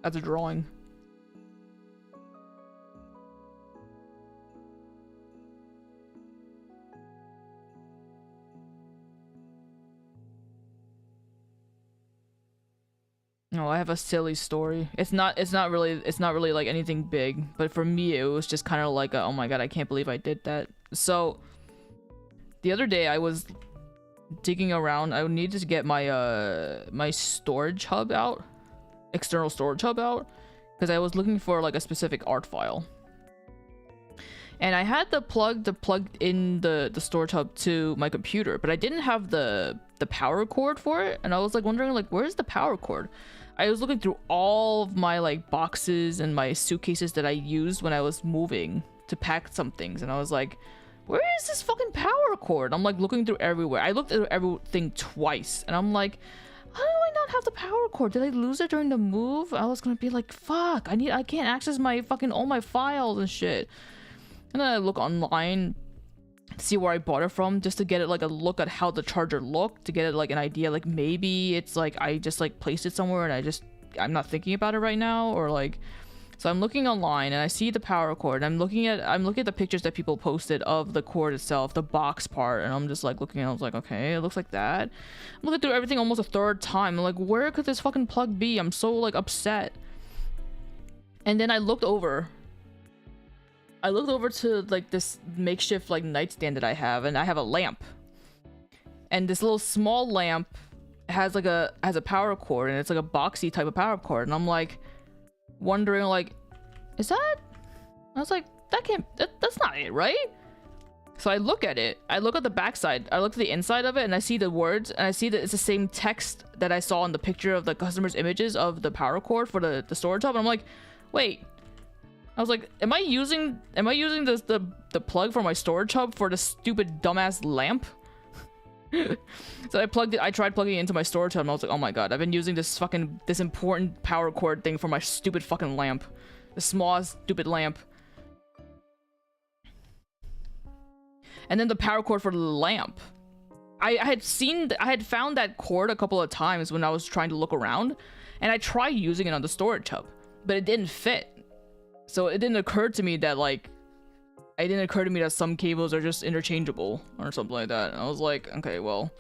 That's a drawing. No, I have a silly story. It's not really like anything big, but for me it was just kind of like oh my god, I can't believe I did that. So the other day I was digging around. I needed to get my my storage hub out. External storage hub out, because I was looking for like a specific art file, and I had the plug in the storage hub to my computer, but I didn't have the power cord for it, and I was like wondering like where's the power cord. I was looking through all of my like boxes and my suitcases that I used when I was moving to pack some things, and I was like, where is this fucking power cord? I'm like looking through everywhere. I looked at everything twice, and I'm like, how do I not have the power cord? Did I lose it during the move? I was gonna be like, fuck, I can't access my fucking all my files and shit. And then I look online, see where I bought it from, just to get it like a look at how the charger looked, to get it like an idea, like maybe it's like I just like placed it somewhere and I'm not thinking about it right now, or like. So I'm looking online and I see the power cord. I'm looking at the pictures that people posted of the cord itself, the box part, and I'm just like looking and I was like, okay, it looks like that. I'm looking through everything almost a third time. I'm like, where could this fucking plug be? I'm so like upset. And then I looked over to like this makeshift like nightstand that I have, and I have a lamp. And this little small lamp has a power cord, and it's like a boxy type of power cord, and I'm like wondering like, is that? I was like, that's not it, right? So I look at it, I look at the backside, I look at the inside of it, and I see the words, and I see that it's the same text that I saw in the picture of the customer's images of the power cord for the storage hub, and I'm like, wait. I was like, am I using this the plug for my storage hub for the stupid dumbass lamp? So I tried plugging it into my storage hub, and I was like, oh my god, I've been using this important power cord thing for my stupid fucking lamp. The smallest stupid lamp. And then the power cord for the lamp. I had found that cord a couple of times when I was trying to look around, and I tried using it on the storage hub, but it didn't fit. So it didn't occur to me that some cables are just interchangeable or something like that. And I was like, okay, well,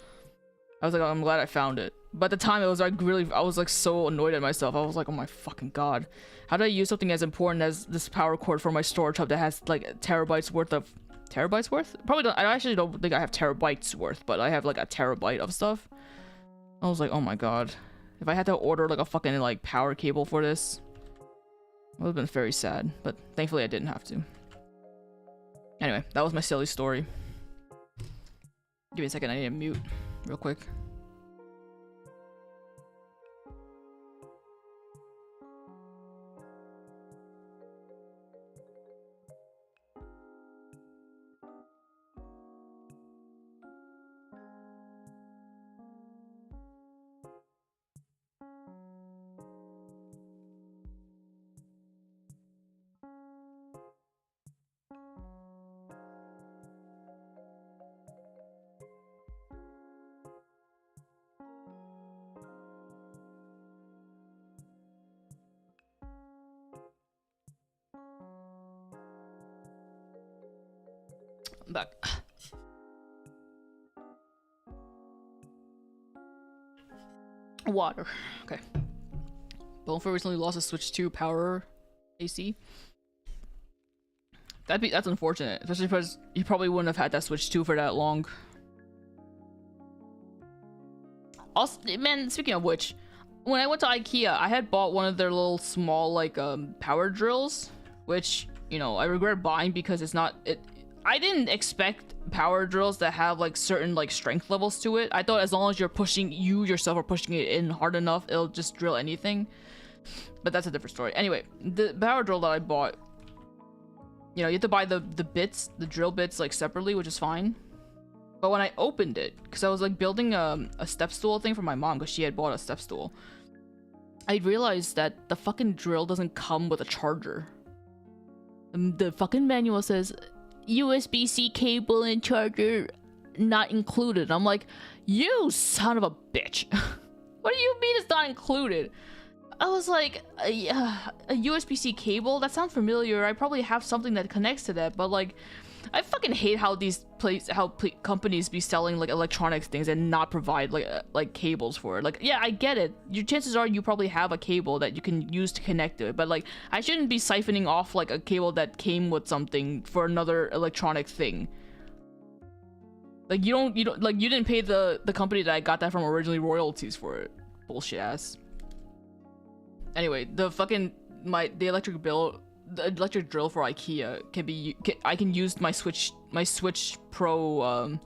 I'm glad I found it. But at the time, it was like I was like so annoyed at myself. I was like, oh my fucking god, how did I use something as important as this power cord for my storage hub that has like terabytes worth of terabytes worth. Probably don't. I actually don't think I have terabytes worth, but I have like a terabyte of stuff. I was like, oh my god, if I had to order like a fucking like power cable for this, it would have been very sad. But thankfully, I didn't have to. Anyway, that was my silly story. Give me a second. I need to mute real quick. I'm back. Water. Okay. Bonefur recently lost a Switch 2 power AC. That's unfortunate, especially because you probably wouldn't have had that Switch 2 for that long. Also, man, speaking of which, when I went to IKEA, I had bought one of their little small like power drills, which, you know, I regret buying because it's not it. I didn't expect power drills that have like certain like strength levels to it. I thought as long as you're pushing, you yourself are pushing it in hard enough, it'll just drill anything. But that's a different story. Anyway, the power drill that I bought, you know, you have to buy the bits, the drill bits like separately, which is fine. But when I opened it, because I was like building a step stool thing for my mom because she had bought a step stool, I realized that the fucking drill doesn't come with a charger. The fucking manual says USB-C cable and charger not included. I'm like, you son of a bitch. What do you mean it's not included? I was like, a USB-C cable? That sounds familiar. I probably have something that connects to that, but like, I fucking hate how these companies be selling like electronics things and not provide like cables for it. Like, yeah, I get it. Your chances are you probably have a cable that you can use to connect to it, but like, I shouldn't be siphoning off like a cable that came with something for another electronic thing. Like, you didn't pay the company that I got that from originally royalties for it. Bullshit ass. Anyway, the electric drill for IKEA can be. I can use my Switch Pro,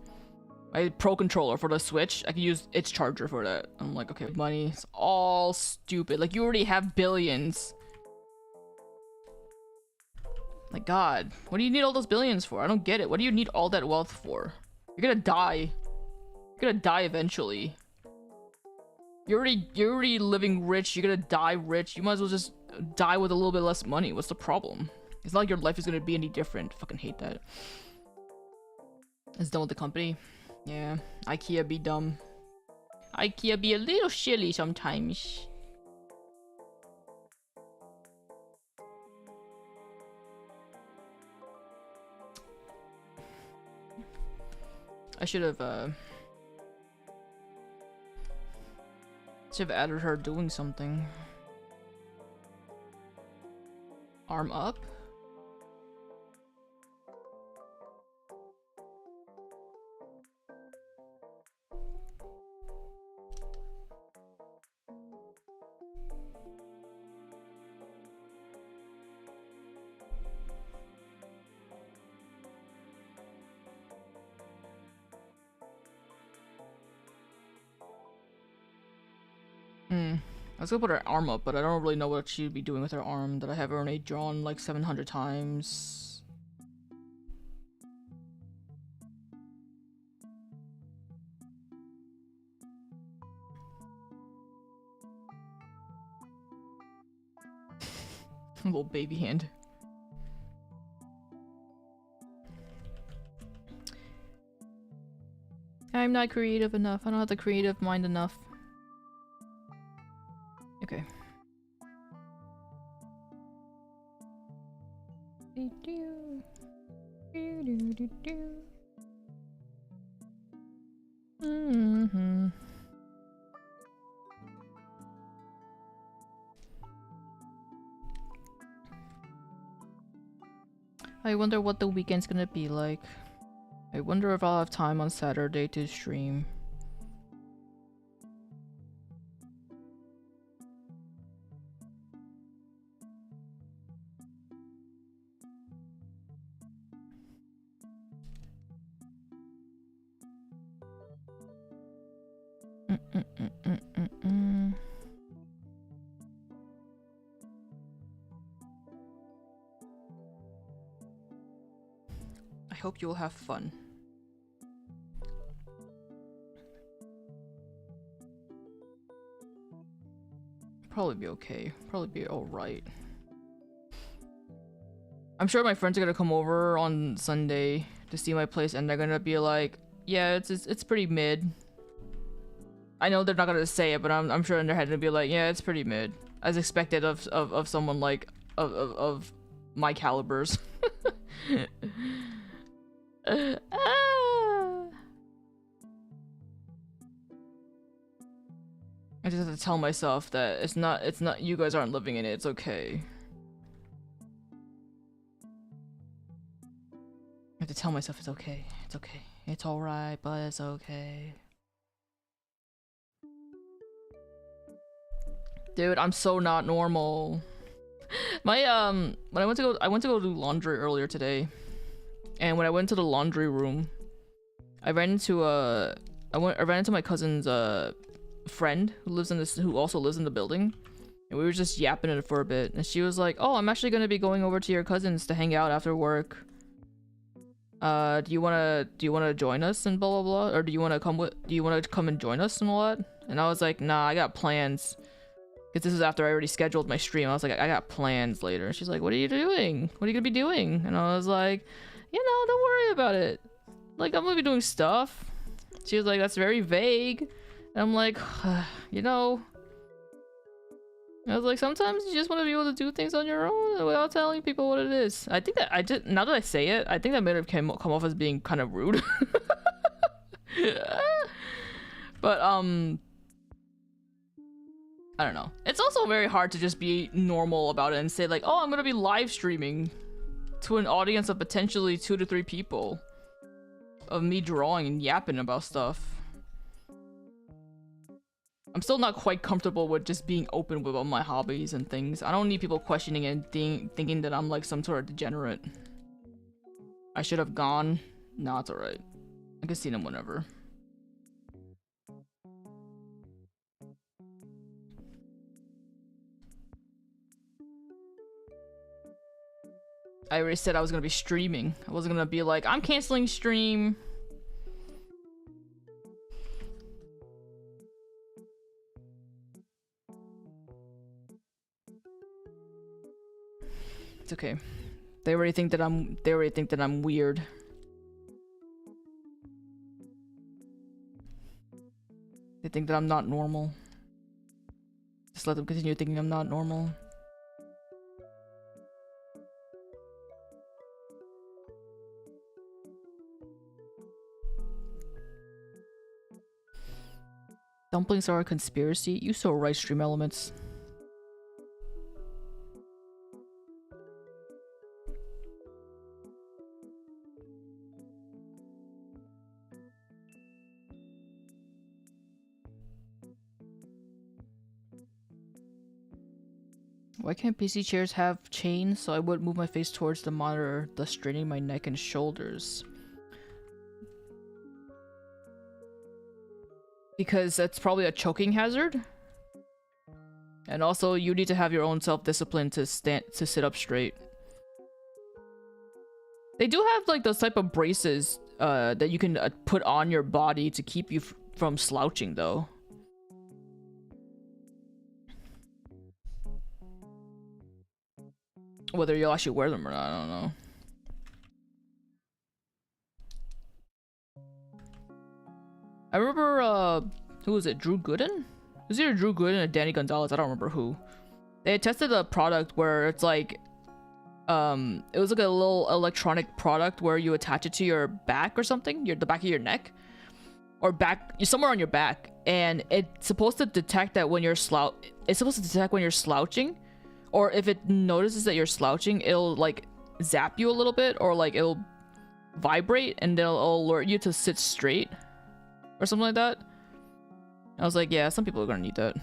my Pro controller for the Switch. I can use its charger for that. I'm like, okay, money. It's all stupid. Like, you already have billions. My God, what do you need all those billions for? I don't get it. What do you need all that wealth for? You're gonna die. You're gonna die eventually. You're already living rich. You're gonna die rich. You might as well just die with a little bit less money. What's the problem? It's not like your life is gonna be any different. Fucking hate that. It's done with the company. Yeah, IKEA be dumb. IKEA be a little silly sometimes. I should have added her doing something. Arm up? I was gonna put her arm up, but I don't really know what she'd be doing with her arm that I have already drawn like 700 times. Little baby hand. I'm not creative enough. I don't have the creative mind enough. Okay. I wonder what the weekend's gonna be like. I wonder if I'll have time on Saturday to stream. I hope you'll have fun. Probably be okay. Probably be alright. I'm sure my friends are gonna come over on Sunday to see my place and they're gonna be like, yeah, it's pretty mid. I know they're not gonna say it, but I'm sure in their head they'll be like, yeah, it's pretty mid. As expected of someone like of my calibers. I just have to tell myself that it's not you guys aren't living in it, it's okay. I have to tell myself it's okay. It's okay. It's alright, but it's okay. Dude, I'm so not normal. My when I went to go do laundry earlier today. And when I went to the laundry room, I ran into my cousin's friend who also lives in the building, and we were just yapping it for a bit, and she was like, "Oh, I'm actually gonna be going over to your cousin's to hang out after work. Do you wanna join us and blah blah blah, or do you wanna come and join us and all that?" And I was like, "Nah, I got plans." Because this is after I already scheduled my stream. I was like, I got plans later. And she's like, what are you doing? What are you gonna be doing? And I was like, you know, don't worry about it. Like, I'm gonna be doing stuff. She was like, that's very vague. And I'm like, you know. I was like, sometimes you just want to be able to do things on your own without telling people what it is. I think that now that I say it, I think that may have come off as being kind of rude. But, I don't know. It's also very hard to just be normal about it and say like, oh, I'm gonna be live streaming to an audience of potentially 2 to 3 people of me drawing and yapping about stuff. I'm still not quite comfortable with just being open with all my hobbies and things. I don't need people questioning and thinking that I'm like some sort of degenerate. I should have gone. Nah, it's alright. I can see them whenever. I already said I was gonna be streaming. I wasn't gonna be like, I'm canceling stream. It's okay. They already think that I'm weird. They think that I'm not normal. Just let them continue thinking I'm not normal. Dumplings are a conspiracy? You so right, Stream Elements. Why can't PC chairs have chains so I wouldn't move my face towards the monitor, thus straining my neck and shoulders? Because that's probably a choking hazard. And also, you need to have your own self-discipline to sit up straight. They do have like those type of braces that you can put on your body to keep you from slouching, though. Whether you'll actually wear them or not, I don't know. I remember, who was it? Drew Gooden? It was either Drew Gooden or Danny Gonzalez. I don't remember who. They had tested a product where it's like, it was like a little electronic product where you attach it to your back or something, the back of your neck, or somewhere on your back, and it's supposed to detect that when you're slouching, or if it notices that you're slouching, it'll like zap you a little bit, or like it'll vibrate and it'll alert you to sit straight or something like that. I was like, yeah, some people are gonna need that.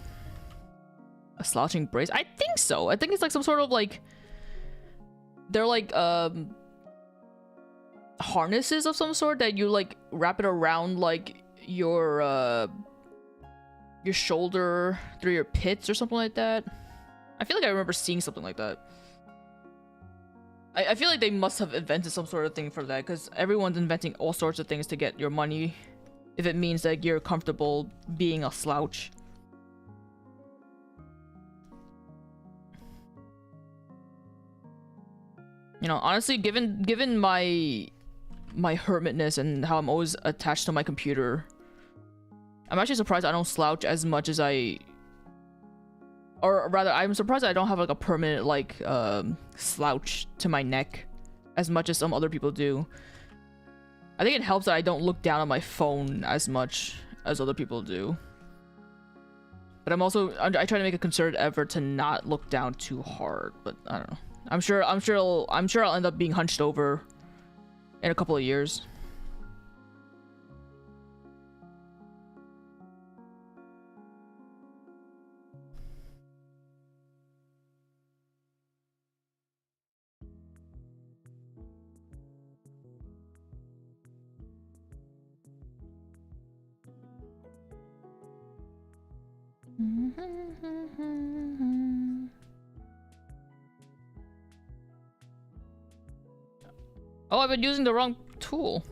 A slouching brace? I think so. I think it's like some sort of like, they're like harnesses of some sort that you like wrap it around like your shoulder through your pits or something like that. I feel like I remember seeing something like that. I feel like they must have invented some sort of thing for that, because everyone's inventing all sorts of things to get your money if it means that you're comfortable being a slouch. You know, honestly, given my hermitness and how I'm always attached to my computer, I'm actually surprised I don't slouch as much as or rather, I'm surprised I don't have like a permanent like slouch to my neck as much as some other people do. I think it helps that I don't look down on my phone as much as other people do. But I try to make a concerted effort to not look down too hard, but I don't know. I'm sure I'll end up being hunched over in a couple of years. Oh, I've been using the wrong tool.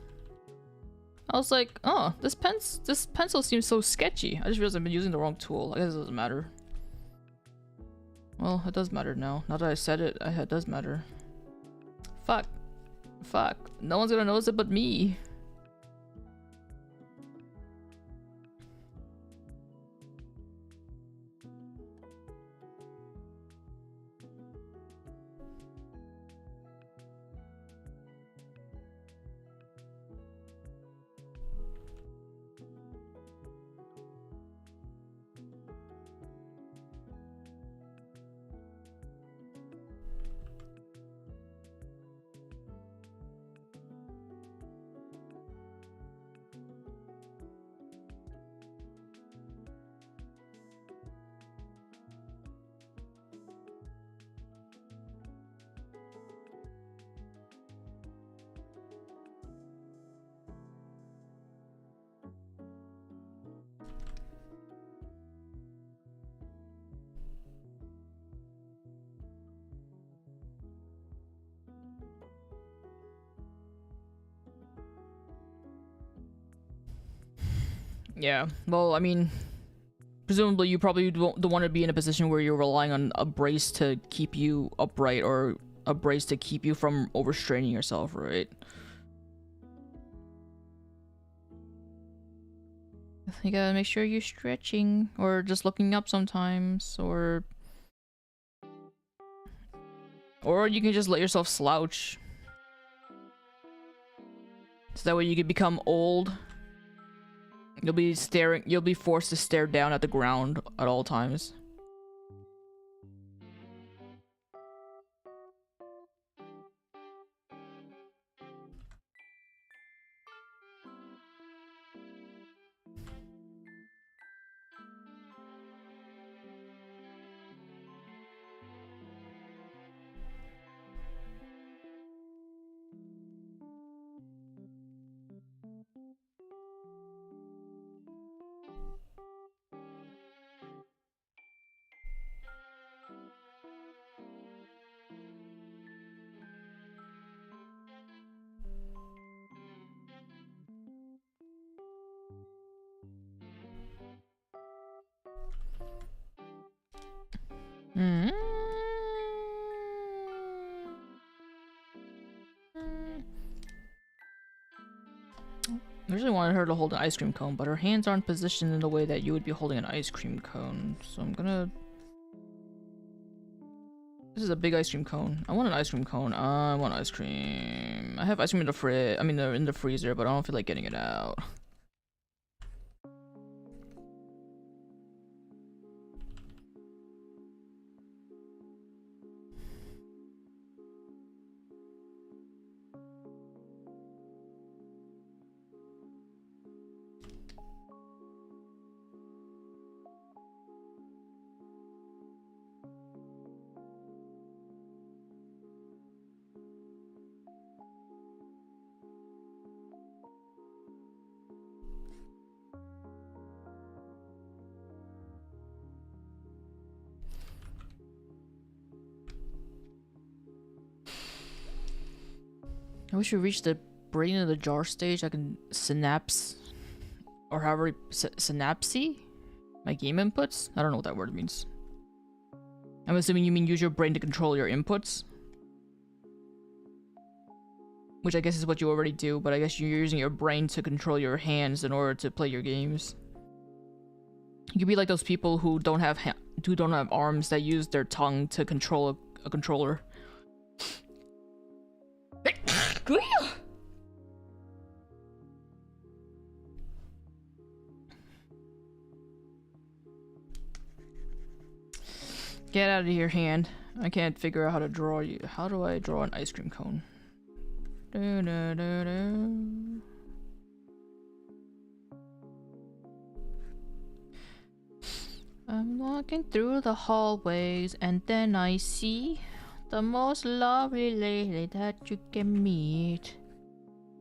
I was like, oh, this pencil seems so sketchy. I just realized I've been using the wrong tool. I guess it doesn't matter. Well, it does matter now. Now that I said it, it does matter. Fuck. Fuck. No one's gonna notice it but me. Yeah, well, I mean, presumably you probably don't want to be in a position where you're relying on a brace to keep you upright or a brace to keep you from overstraining yourself, right? You gotta make sure you're stretching or just looking up sometimes, or you can just let yourself slouch. So that way you can become old. You'll be forced to stare down at the ground at all times. Mm-hmm. I really wanted her to hold an ice cream cone, but her hands aren't positioned in the way that you would be holding an ice cream cone. So I'm gonna... This is a big ice cream cone. I want an ice cream cone. I want ice cream. I have ice cream in the fridge. I mean, in the freezer, but I don't feel like getting it out. I wish we reached the brain in the jar stage. I can synapse, or however, synapse my game inputs. I don't know what that word means. I'm assuming you mean use your brain to control your inputs, which I guess is what you already do. But I guess you're using your brain to control your hands in order to play your games. You could be like those people who don't have arms that use their tongue to control a controller. Get out of here, hand. I can't figure out how to draw you. How do I draw an ice cream cone? I'm walking through the hallways and then I see the most lovely lady that you can meet.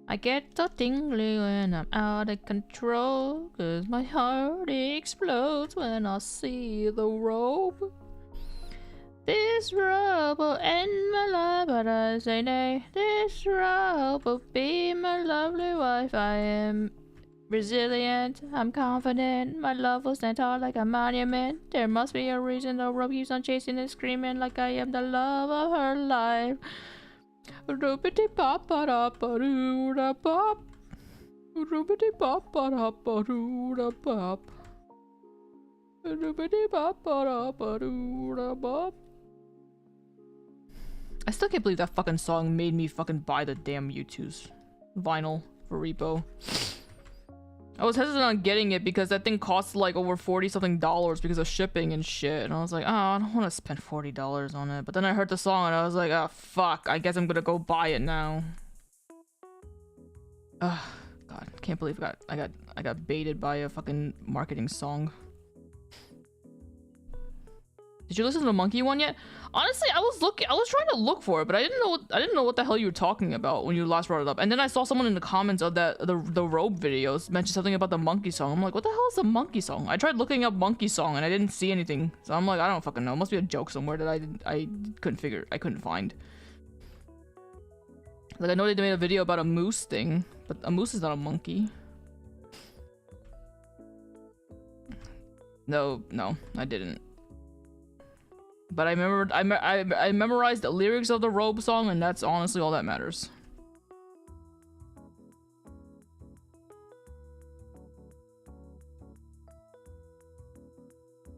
I get so tingly when I'm out of control, 'cause my heart explodes when I see the robe. This robe will end my life, but I say nay. This robe will be my lovely wife. I am resilient, I'm confident, my love will stand tall like a monument. There must be a reason the robe keeps on chasing and screaming like I am the love of her life. Roopity pop ba da ba doo da pop. Roopity pop ba da ba doo da pop. Roopity pop ba da ba doo da pop. I still can't believe that fucking song made me fucking buy the damn U2's vinyl for repo. I was hesitant on getting it because that thing costs like over $40 something because of shipping and shit. And I was like, oh, I don't want to spend $40 on it. But then I heard the song and I was like, oh fuck, I guess I'm gonna go buy it now. Ugh, God, can't believe I got baited by a fucking marketing song. Did you listen to the monkey one yet? Honestly, I was trying to look for it, but I didn't know what the hell you were talking about when you last brought it up. And then I saw someone in the comments of the robe videos mention something about the monkey song. I'm like, what the hell is a monkey song? I tried looking up monkey song and I didn't see anything. So I'm like, I don't fucking know. It must be a joke somewhere that I couldn't find. Like I know they made a video about a moose thing, but a moose is not a monkey. No, I didn't. But I memorized the lyrics of the robe song, and that's honestly all that matters.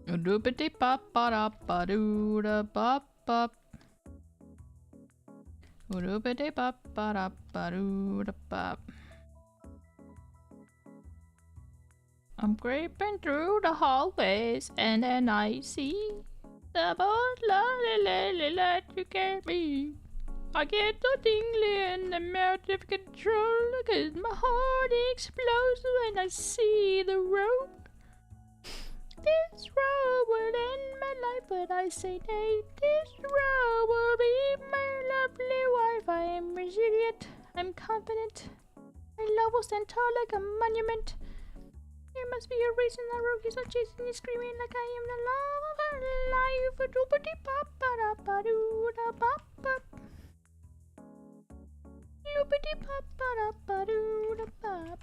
Doopity pop ba ba doo da pop pop. Doopity pop ba doo da pop. I'm creeping through the hallways, and then I see the most lovely lady that you can be. I get so tingly and I'm out of control, 'cause my heart explodes when I see the robe. This robe will end my life, but I say nay. This robe will be my lovely wife. I am resilient, I'm confident, my love will stand tall like a monument. There must be a reason that rogue is not chasing and screaming like I am the love of her life. Doopity pop ba da ba doo da pop pop. Doopity pop ba da ba doo da pop.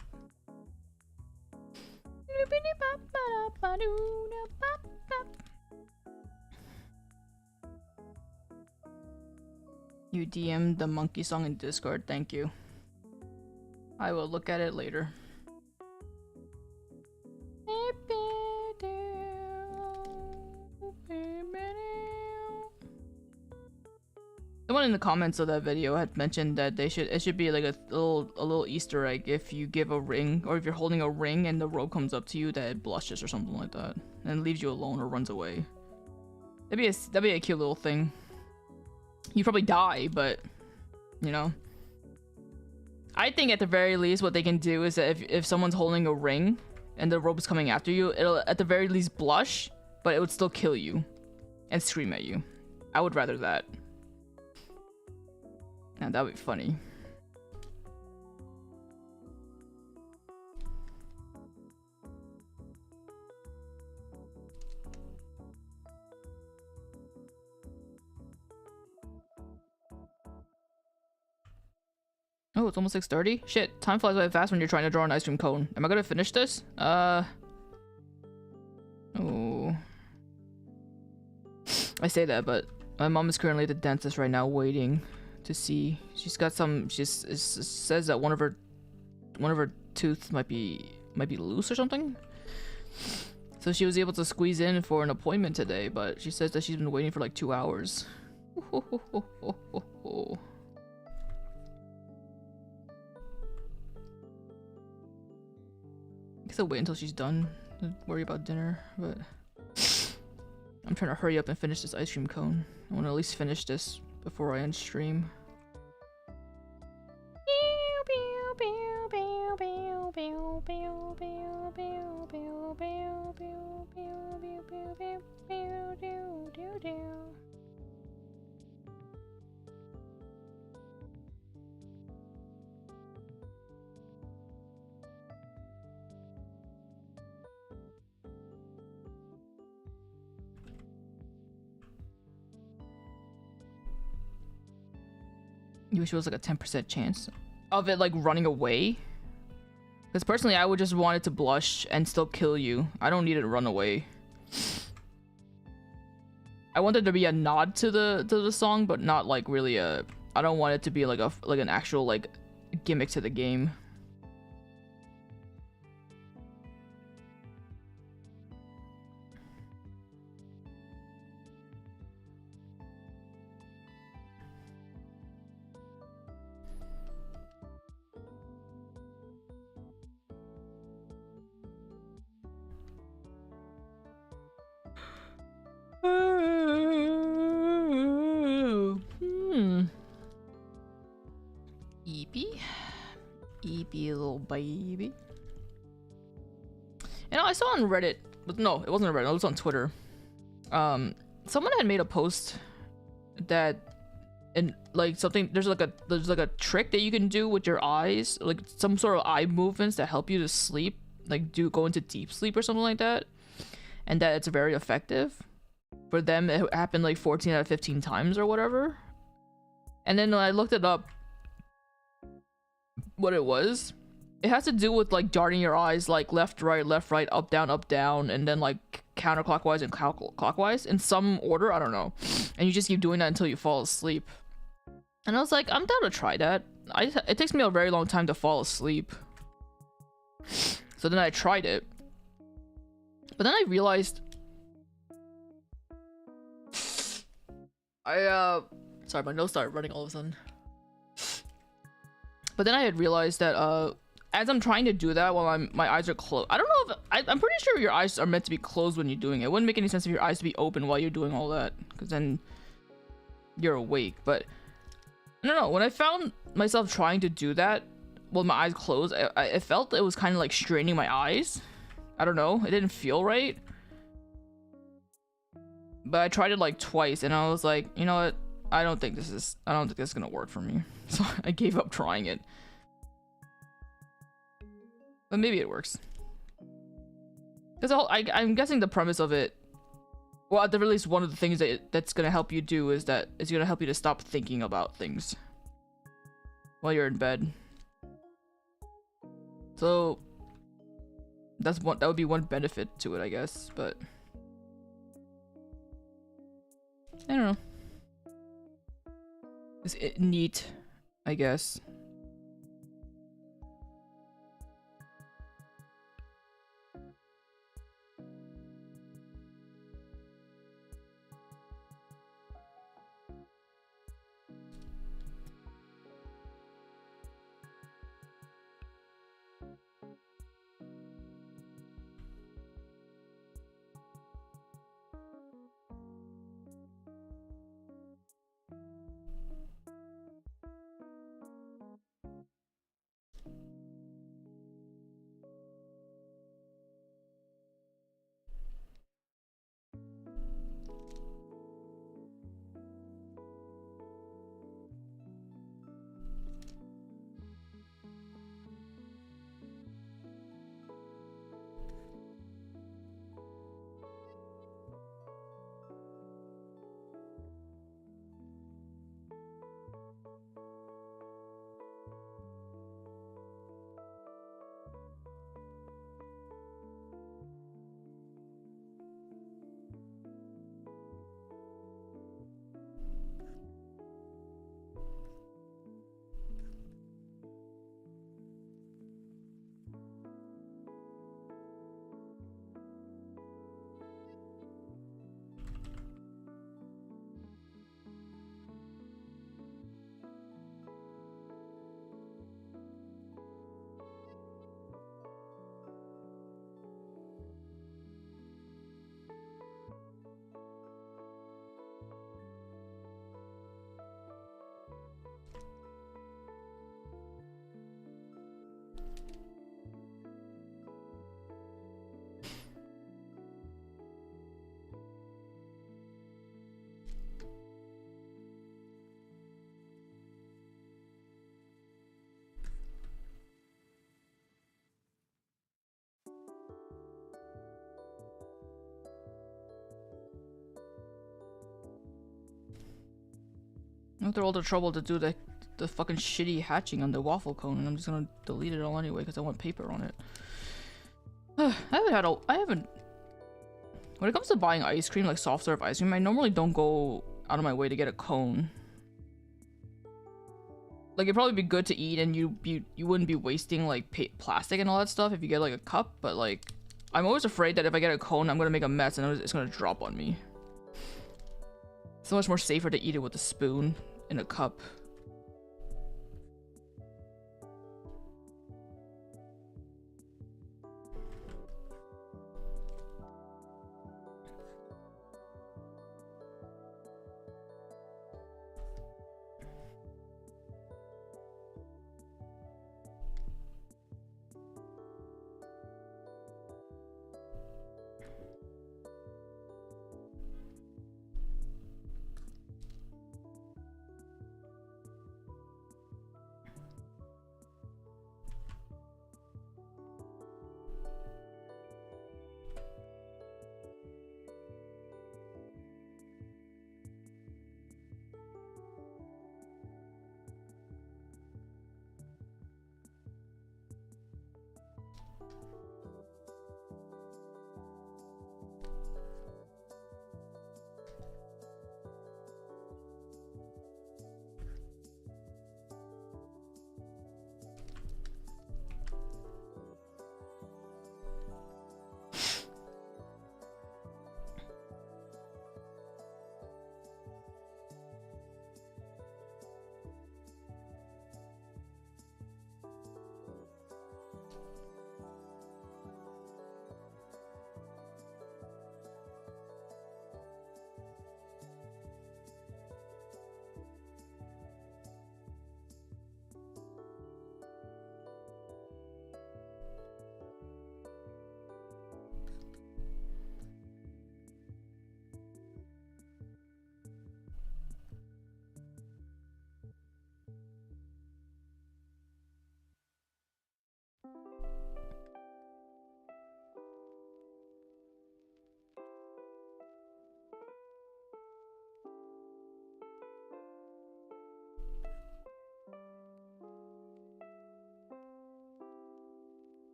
Doopity pop ba da ba doo da pop pop. You DM'd the monkey song in Discord, thank you. I will look at it later. Someone in the comments of that video had mentioned that it should be like a little Easter egg if you give a ring, or if you're holding a ring and the robe comes up to you that it blushes or something like that and leaves you alone or runs away. That'd be a cute little thing. You'd probably die, but you know. I think at the very least what they can do is that if someone's holding a ring and the robe is coming after you, it'll at the very least blush, but it would still kill you and scream at you. I would rather that. Now that would be funny. Oh, it's almost 6:30. Shit, time flies by fast when you're trying to draw an ice cream cone. Am I gonna finish this? Oh. I say that, but my mom is currently at the dentist right now, waiting to see. She's got some. She says that one of her tooth might be loose or something. So she was able to squeeze in for an appointment today, but she says that she's been waiting for like 2 hours. I guess I'll wait until she's done to worry about dinner, but I'm trying to hurry up and finish this ice cream cone. I want to at least finish this before I end stream. You wish it was like a 10% chance of it like running away? Because personally, I would just want it to blush and still kill you. I don't need it to run away. I want there to be a nod to the song, but not like really a. I don't want it to be like an actual like gimmick to the game. Eepy little baby. And I saw on Reddit, but no, it wasn't on Reddit, it was on Twitter. Someone had made a post that, and like something, there's like a trick that you can do with your eyes, like some sort of eye movements that help you to sleep, like go into deep sleep or something like that, and that it's very effective. For them, it happened like 14 out of 15 times or whatever. And then when I looked it up, what it was, it has to do with like darting your eyes like left, right, up, down, and then like counterclockwise and clockwise in some order, I don't know. And you just keep doing that until you fall asleep. And I was like, I'm down to try that. It takes me a very long time to fall asleep. So then I tried it. But then I realized sorry, my nose started running all of a sudden. But then I had realized that as I'm trying to do that while my eyes are closed, I don't know if I'm pretty sure your eyes are meant to be closed when you're doing it. It wouldn't make any sense if your eyes to be open while you're doing all that, because then you're awake. But I don't know, when I found myself trying to do that with my eyes closed, I felt it was kind of like straining my eyes. I don't know, it didn't feel right. But I tried it like twice and I was like, you know what, I don't think this is gonna work for me. So I gave up trying it. But maybe it works. Because I'm guessing the premise of it, well, at the very least, one of the things that's gonna help you do is that it's gonna help you to stop thinking about things while you're in bed. So that would be one benefit to it, I guess. But I don't know. It's neat, I guess. Went through all the trouble to do the fucking shitty hatching on the waffle cone, and I'm just gonna delete it all anyway because I want paper on it. I haven't. When it comes to buying ice cream, like soft serve ice cream, I normally don't go out of my way to get a cone. Like, it'd probably be good to eat, and you wouldn't be wasting like plastic and all that stuff if you get like a cup. But like, I'm always afraid that if I get a cone, I'm gonna make a mess and it's gonna drop on me. It's so much more safer to eat it with a spoon in a cup.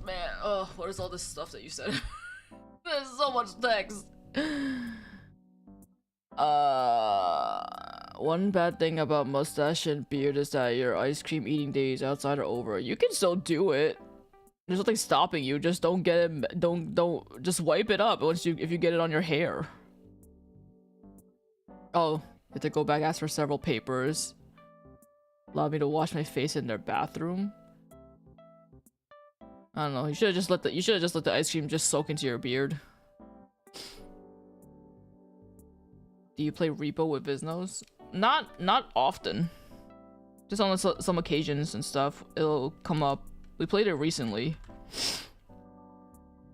Man, oh, what is all this stuff that you said? There's so much text. One bad thing about mustache and beard is that your ice cream eating days outside are over. You can still do it. There's nothing stopping you. Just don't get it. Don't just wipe it up if you get it on your hair. Oh, you have to go back, ask for several papers. Allow me to wash my face in their bathroom. I don't know. You should have just let the ice cream just soak into your beard. Do you play Repo with Viznos? Not often. Just on some occasions and stuff, it'll come up. We played it recently.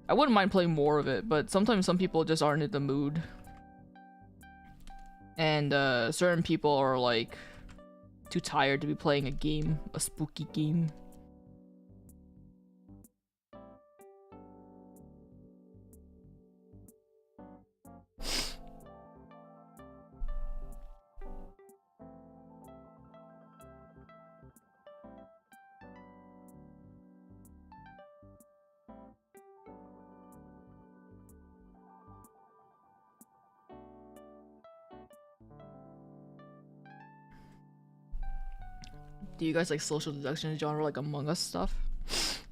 I wouldn't mind playing more of it, but sometimes some people just aren't in the mood. And certain people are like, too tired to be playing a game, a spooky game. Do you guys like social deduction genre, like Among Us stuff?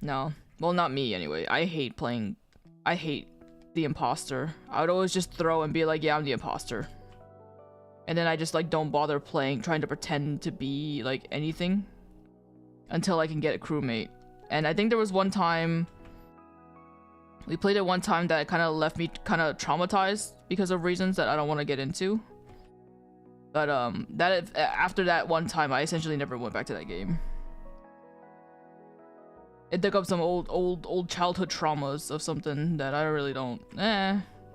No. Well, not me anyway. I hate the imposter. I would always just throw and be like, yeah, I'm the imposter. And then I just like don't bother playing, trying to pretend to be like anything until I can get a crewmate. And I think there was one time we played it one time that kind of left me kind of traumatized because of reasons that I don't want to get into. But after that one time, I essentially never went back to that game. It dug up some old childhood traumas of something that I really don't.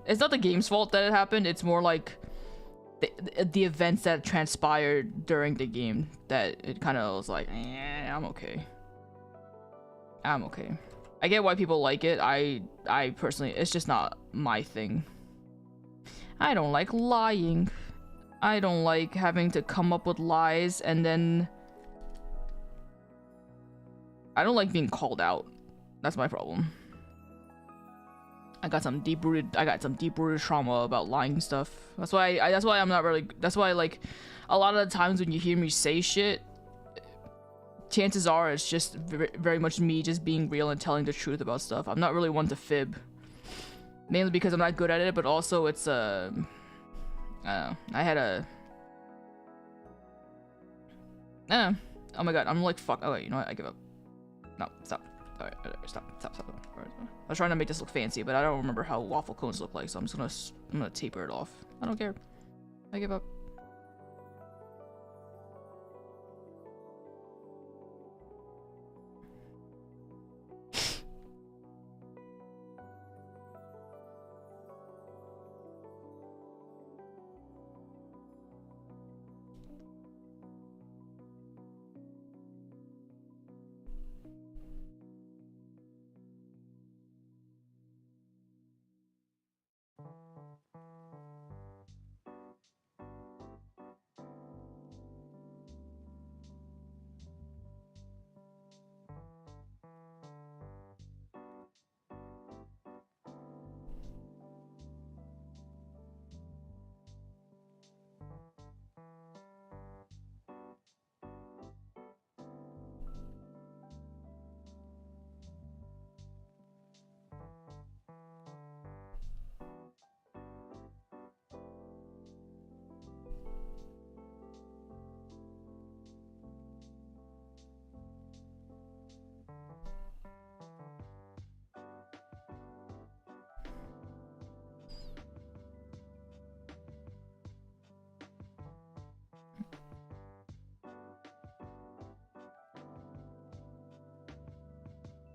It's not the game's fault that it happened. It's more like the events that transpired during the game that it kind of was like, I'm okay. I'm okay. I get why people like it. I personally, it's just not my thing. I don't like lying. I don't like having to come up with lies, and then I don't like being called out. That's my problem. I got some deep-rooted trauma about lying stuff. That's why I'm not really. That's why, like, a lot of the times when you hear me say shit, chances are it's just very much me just being real and telling the truth about stuff. I'm not really one to fib, mainly because I'm not good at it, but also it's I had a. Oh my god, I'm like, fuck. Oh wait, you know what? I give up. No, stop. Alright, stop. Alright. I was trying to make this look fancy, but I don't remember how waffle cones look like, so I'm gonna taper it off. I don't care. I give up.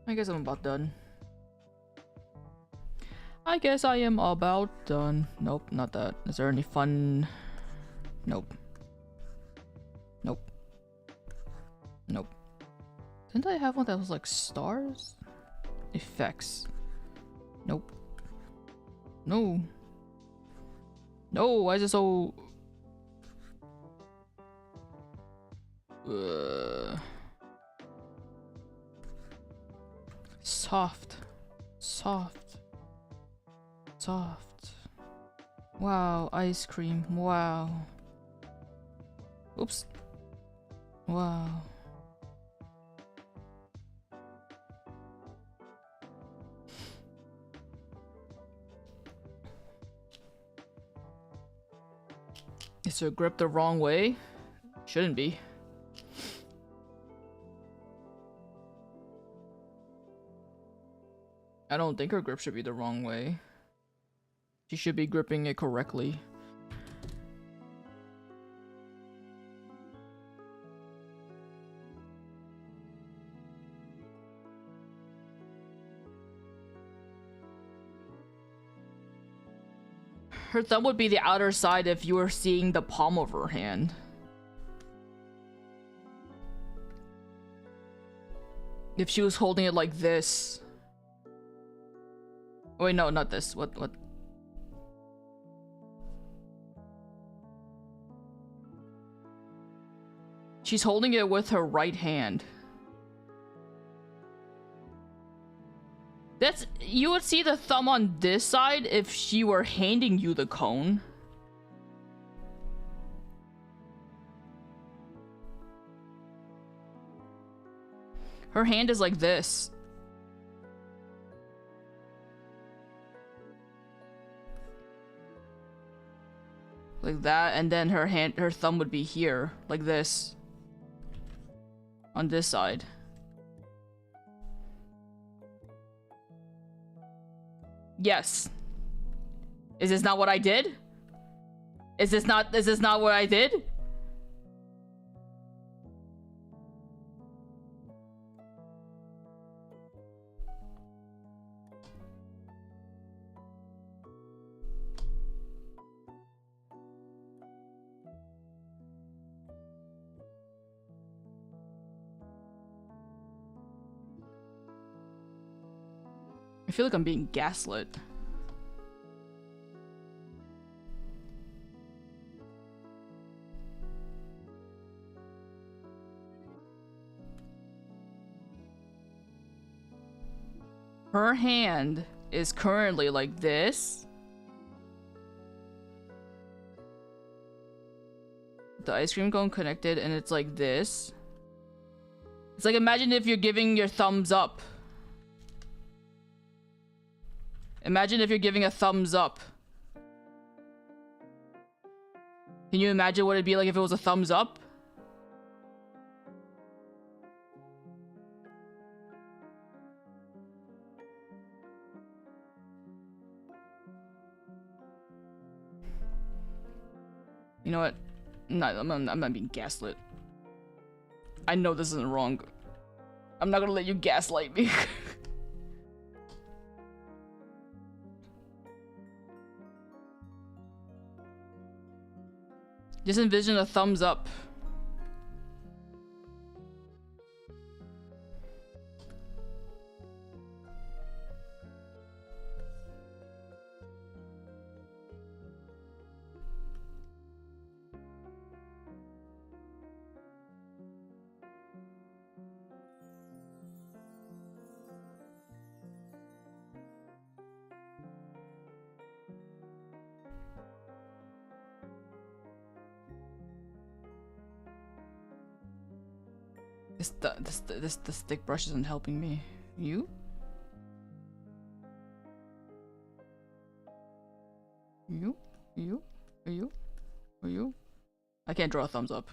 I guess I'm about done. I guess I am about done. Nope, not that. Is there any fun? Nope. Nope. Nope. Didn't I have one that was like stars? Effects. Nope. No. No, why is it so... Soft. Soft. Soft. Wow, ice cream. Wow. Oops. Wow. Is her grip the wrong way? Shouldn't be. I don't think her grip should be the wrong way. She should be gripping it correctly. Her thumb would be the outer side if you were seeing the palm of her hand. If she was holding it like this. Oh, wait, no, not this. What? She's holding it with her right hand. That's... You would see the thumb on this side if she were handing you the cone. Her hand is like this. Like that, and then her thumb would be here, like this. On this side. Yes. Is this not what I did? Is this not what I did? I feel like I'm being gaslit. Her hand is currently like this. The ice cream cone connected, and it's like this. It's like, imagine if you're giving your thumbs up. Imagine if you're giving a thumbs up. Can you imagine what it'd be like if it was a thumbs up? You know what? No, I'm not being gaslit. I know this isn't wrong. I'm not gonna let you gaslight me. Just envision a thumbs up. The stick brush isn't helping me. You? You? You? Are you? Are you? I can't draw a thumbs up.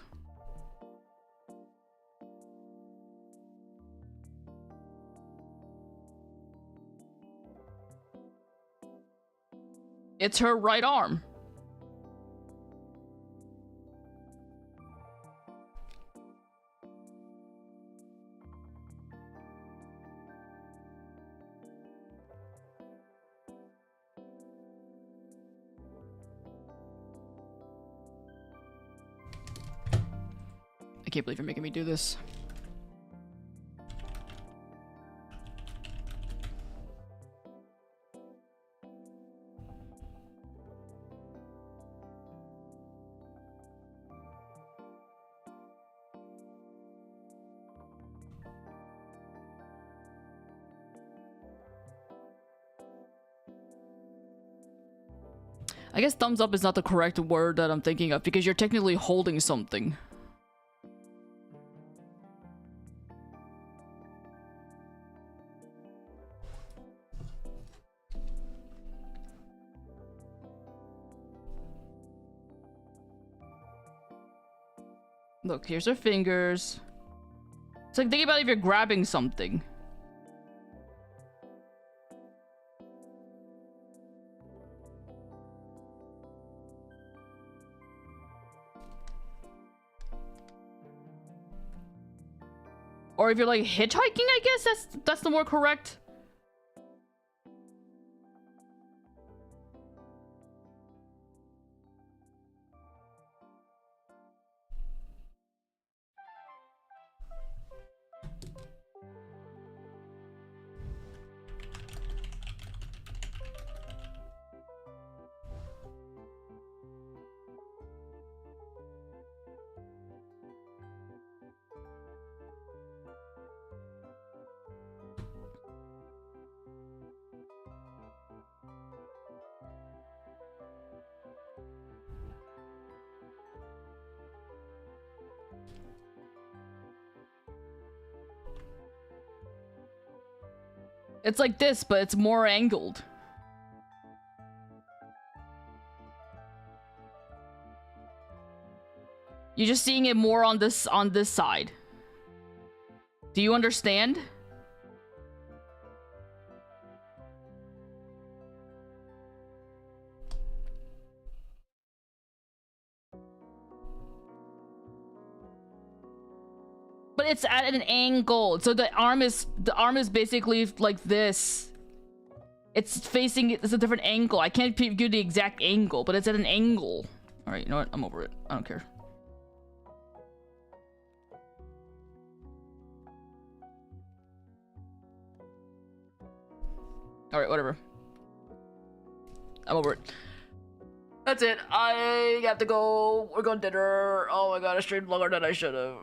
It's her right arm. I can't believe you're making me do this. I guess thumbs up is not the correct word that I'm thinking of because you're technically holding something. Look, here's her fingers. It's like, think about if you're grabbing something. Or if you're like hitchhiking, I guess that's the more correct. It's like this, but it's more angled. You're just seeing it more on this side. Do you understand? But it's at an angle. So the arm is basically like this. It's facing it. It's a different angle. I can't give you the exact angle, but it's at an angle. All right, you know what? I'm over it. I don't care. All right, whatever. I'm over it. That's it. I have to go. We're going to dinner. Oh my god, I streamed longer than I should have.